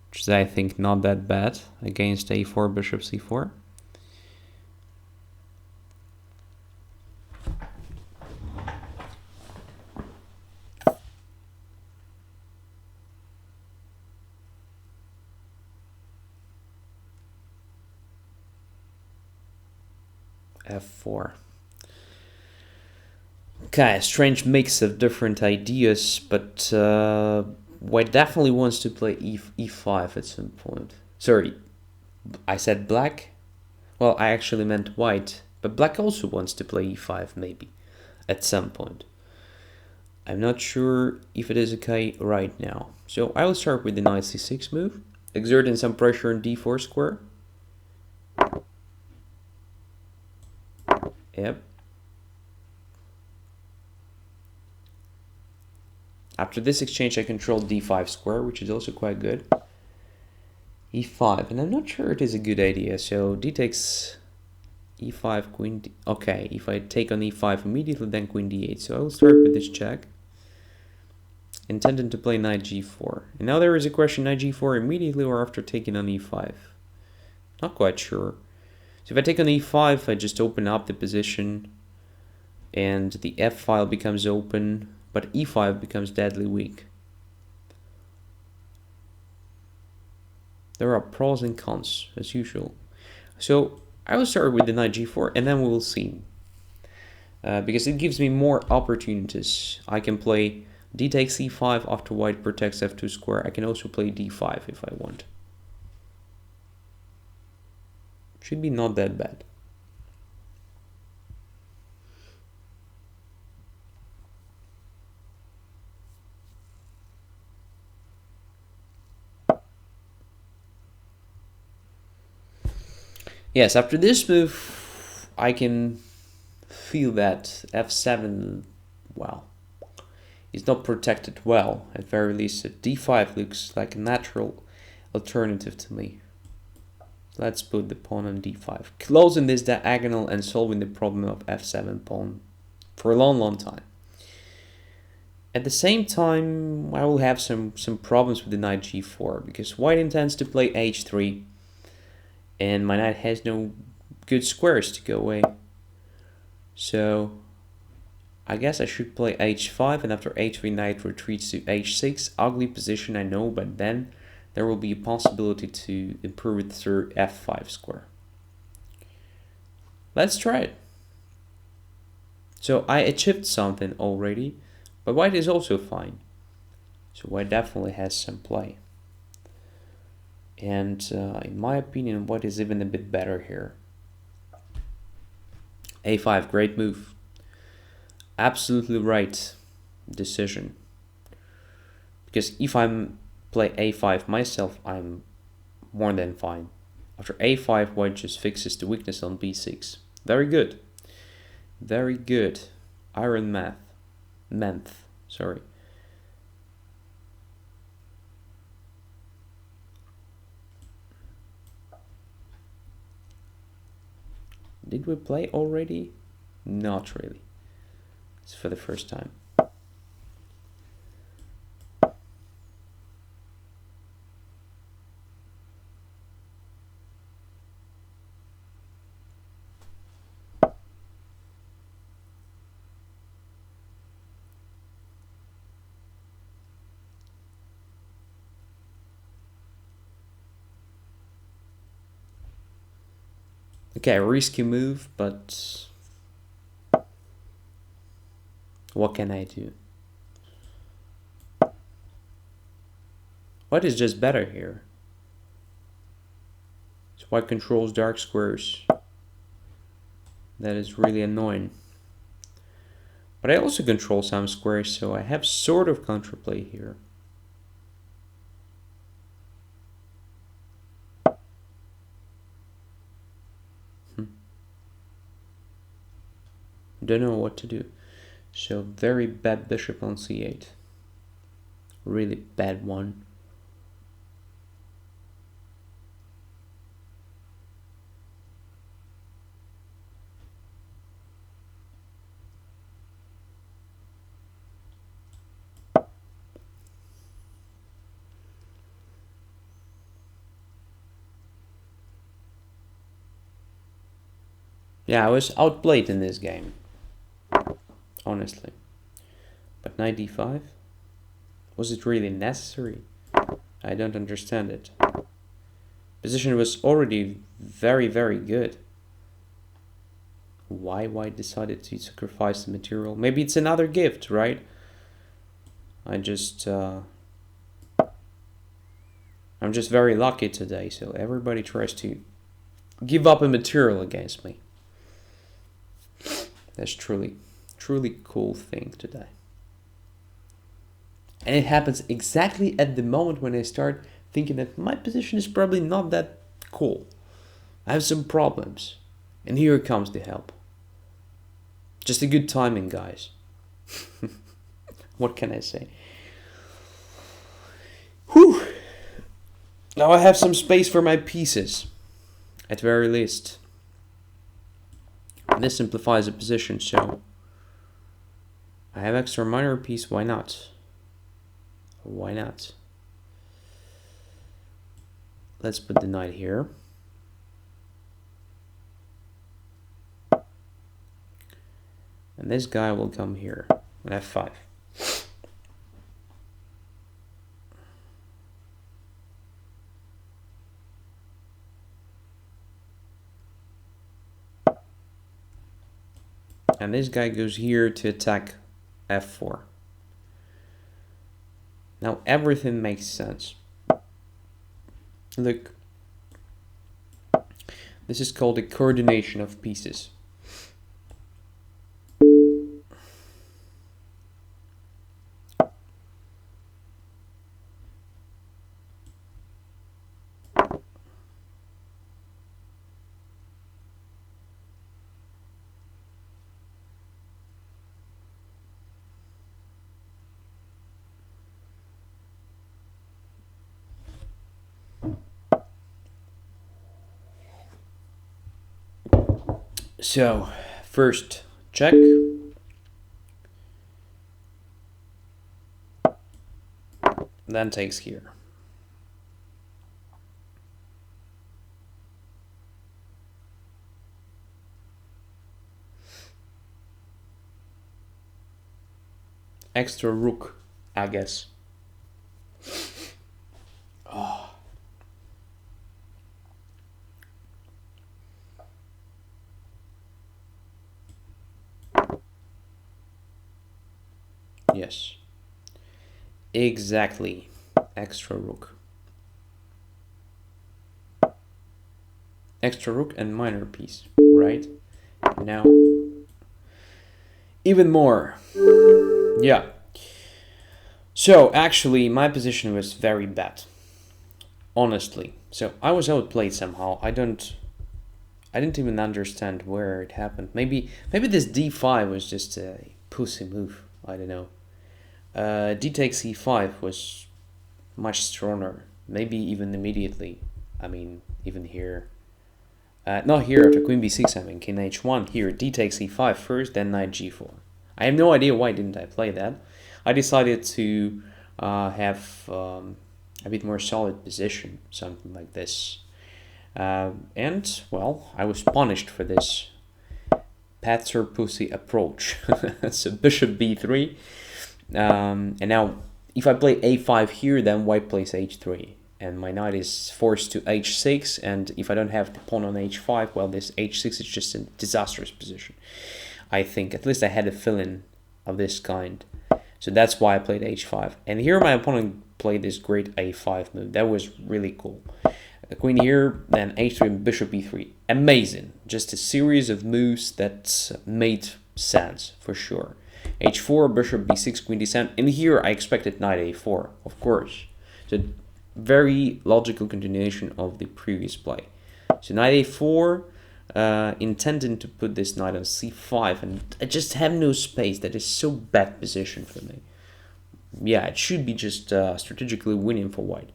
which is, I think, not that bad against a4, bishop c4. f4. Okay, a strange mix of different ideas, but white definitely wants to play e5 at some point. Sorry, I said black? Well, I actually meant white, but black also wants to play e5 maybe, at some point. I'm not sure if it is okay right now. So I will start with the knight c6 move, exerting some pressure on d4 square. Yep. After this exchange, I control d5 square, which is also quite good. e5, and I'm not sure it is a good idea. So d takes e5, queen d. Okay, if I take on e5 immediately, then queen d8. So I will start with this check, intending to play knight g4. And now there is a question: knight g4 immediately or after taking on e5? Not quite sure. So if I take on e5, I just open up the position, and the f file becomes open, but e5 becomes deadly weak. There are pros and cons, as usual. So I will start with the knight g4, and then we will see. Because it gives me more opportunities. I can play d takes e5 after white protects f2 square. I can also play d5 if I want. Should be not that bad. Yes, after this move, I can feel that f7, well, is not protected well. At very least, d5 looks like a natural alternative to me. Let's put the pawn on d5, closing this diagonal and solving the problem of f7 pawn for a long time. At the same time, I will have some problems with the knight g4, because white intends to play h3, and my knight has no good squares to go away. So I guess I should play h5, and after h3 knight retreats to h6. Ugly position, I know, but then there will be a possibility to improve it through f5 square. Let's try it. So I achieved something already, but white is also fine. So white definitely has some play. And in my opinion, white is even a bit better here. a5, great move. Absolutely right decision. Because if I play a5 myself, I'm more than fine. After a5, white just fixes the weakness on b6. Very good. Very good. Iron math. Sorry. Did we play already? Not really. It's for the first time. Okay, risky move, but what can I do? White is just better here. So white controls dark squares. That is really annoying. But I also control some squares, so I have sort of counterplay here. don't know what to do. So very bad bishop on c8. Really bad one. Yeah, I was outplayed in this game, honestly. But knight d5? Was it really necessary? I don't understand it. Position was already very, very good. Why White decided to sacrifice the material? Maybe it's another gift, right? I'm just very lucky today, so everybody tries to give up a material against me. That's truly cool thing today. And it happens exactly at the moment when I start thinking that my position is probably not that cool. I have some problems. And here comes the help. Just a good timing, guys. What can I say? Whew. Now I have some space for my pieces, at very least. And this simplifies the position, so I have extra minor piece, why not? Why not? Let's put the knight here. And this guy will come here on f5. And this guy goes here to attack f4. Now everything makes sense. Look. This is called the coordination of pieces. So, first check. Then takes here. Extra rook, I guess. Oh. Yes. Exactly. Extra rook. Extra rook and minor piece, right? Now, even more. Yeah. So, actually, my position was very bad. Honestly. So, I was outplayed somehow. I didn't even understand where it happened. Maybe this d5 was just a pussy move. I don't know. D takes e5 was much stronger. Maybe even immediately. I mean, even here. Not here after queen b6, I mean king h1. Here, d takes e5 first, then knight g4. I have no idea why didn't I play that. I decided to have a bit more solid position, something like this. And, well, I was punished for this Patzer pussy approach. So bishop b3. And now, if I play a5 here, then white plays h3. And my knight is forced to h6. And if I don't have the pawn on h5, well, this h6 is just a disastrous position. I think, at least I had a feeling of this kind. So that's why I played h5. And here my opponent played this great a5 move. That was really cool. The queen here, then h3 and bishop e3. Amazing. Just a series of moves that made sense, for sure. h4, bishop b6, queen d7. And here I expected knight a4, of course. So very logical continuation of the previous play. So knight a4, intending to put this knight on c5, and I just have no space. That is so bad position for me. Yeah, it should be just strategically winning for white.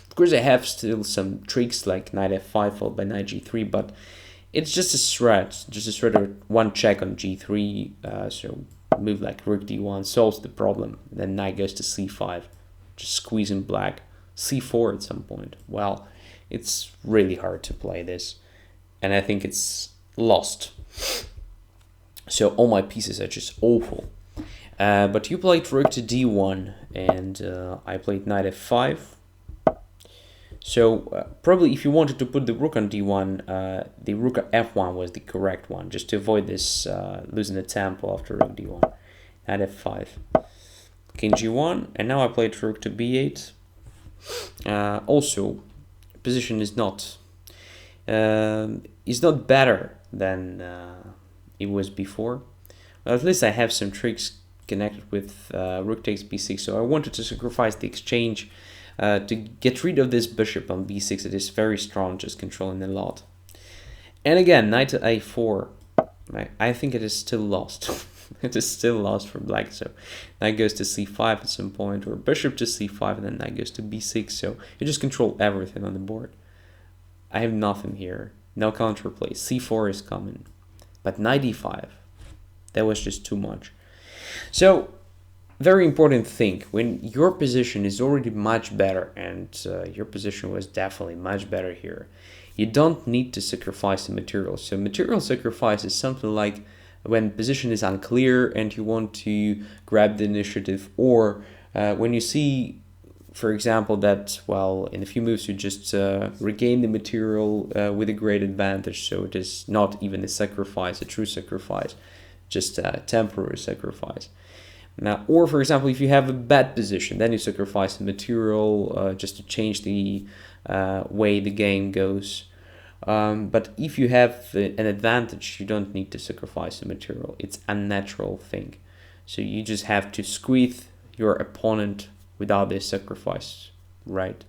Of course, I have still some tricks like knight f5 followed by knight g3, but it's just a threat. Just a threat of one check on g3, so move like rook d1 solves the problem. Then knight goes to c5, just squeezing black. c4 at some point. Well, it's really hard to play this, and I think it's lost. So all my pieces are just awful. But you played rook to d1, and I played knight f5. So probably if you wanted to put the rook on d1, the rook at f1 was the correct one, just to avoid this losing the tempo after rook d1. Knight f5, king g1, and now I played rook to b8. Also, position is not better than it was before. Well, at least I have some tricks connected with rook takes b6, so I wanted to sacrifice the exchange to get rid of this bishop on b6. It is very strong, just controlling a lot. And again, knight to a4. I think it is still lost. It is still lost for black. So knight goes to c5 at some point, or bishop to c5, and then knight goes to b6. So you just control everything on the board. I have nothing here. No counterplay. c4 is coming. But knight e5. That was just too much. So, very important thing, when your position is already much better, and your position was definitely much better here, you don't need to sacrifice the material. So material sacrifice is something like when position is unclear and you want to grab the initiative, or when you see, for example, that, well, in a few moves you just regain the material with a great advantage, so it is not even a sacrifice, a true sacrifice, just a temporary sacrifice. Now, or for example, if you have a bad position, then you sacrifice the material just to change the way the game goes. But if you have an advantage, you don't need to sacrifice the material. It's a natural thing. So you just have to squeeze your opponent without this sacrifice, right?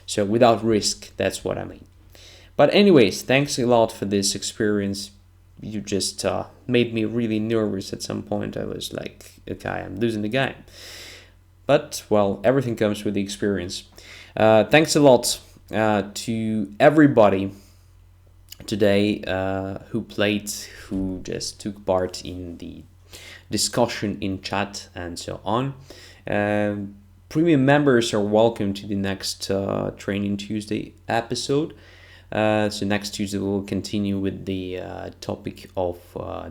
So without risk, that's what I mean. But anyways, thanks a lot for this experience. You just made me really nervous at some point. I was like, okay, I'm losing the game. But, well, everything comes with the experience. Thanks a lot to everybody today who played, who just took part in the discussion in chat and so on. Premium members are welcome to the next Training Tuesday episode. So next Tuesday we'll continue with the topic of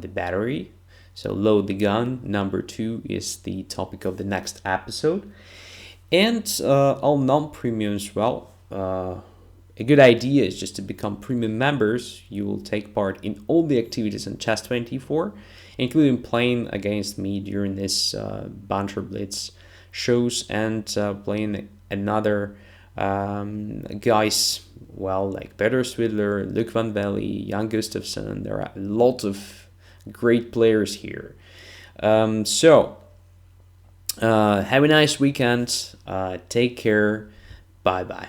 the battery. So load the gun, number 2 is the topic of the next episode. And all non-premiums, well, a good idea is just to become premium members. You will take part in all the activities on Chess24, including playing against me during this Banter Blitz shows, and playing another guys, well, like Peter Swidler, Luc van Belly, Jan Gustafsson. There are a lot of great players here. So have a nice weekend. Take care. Bye bye.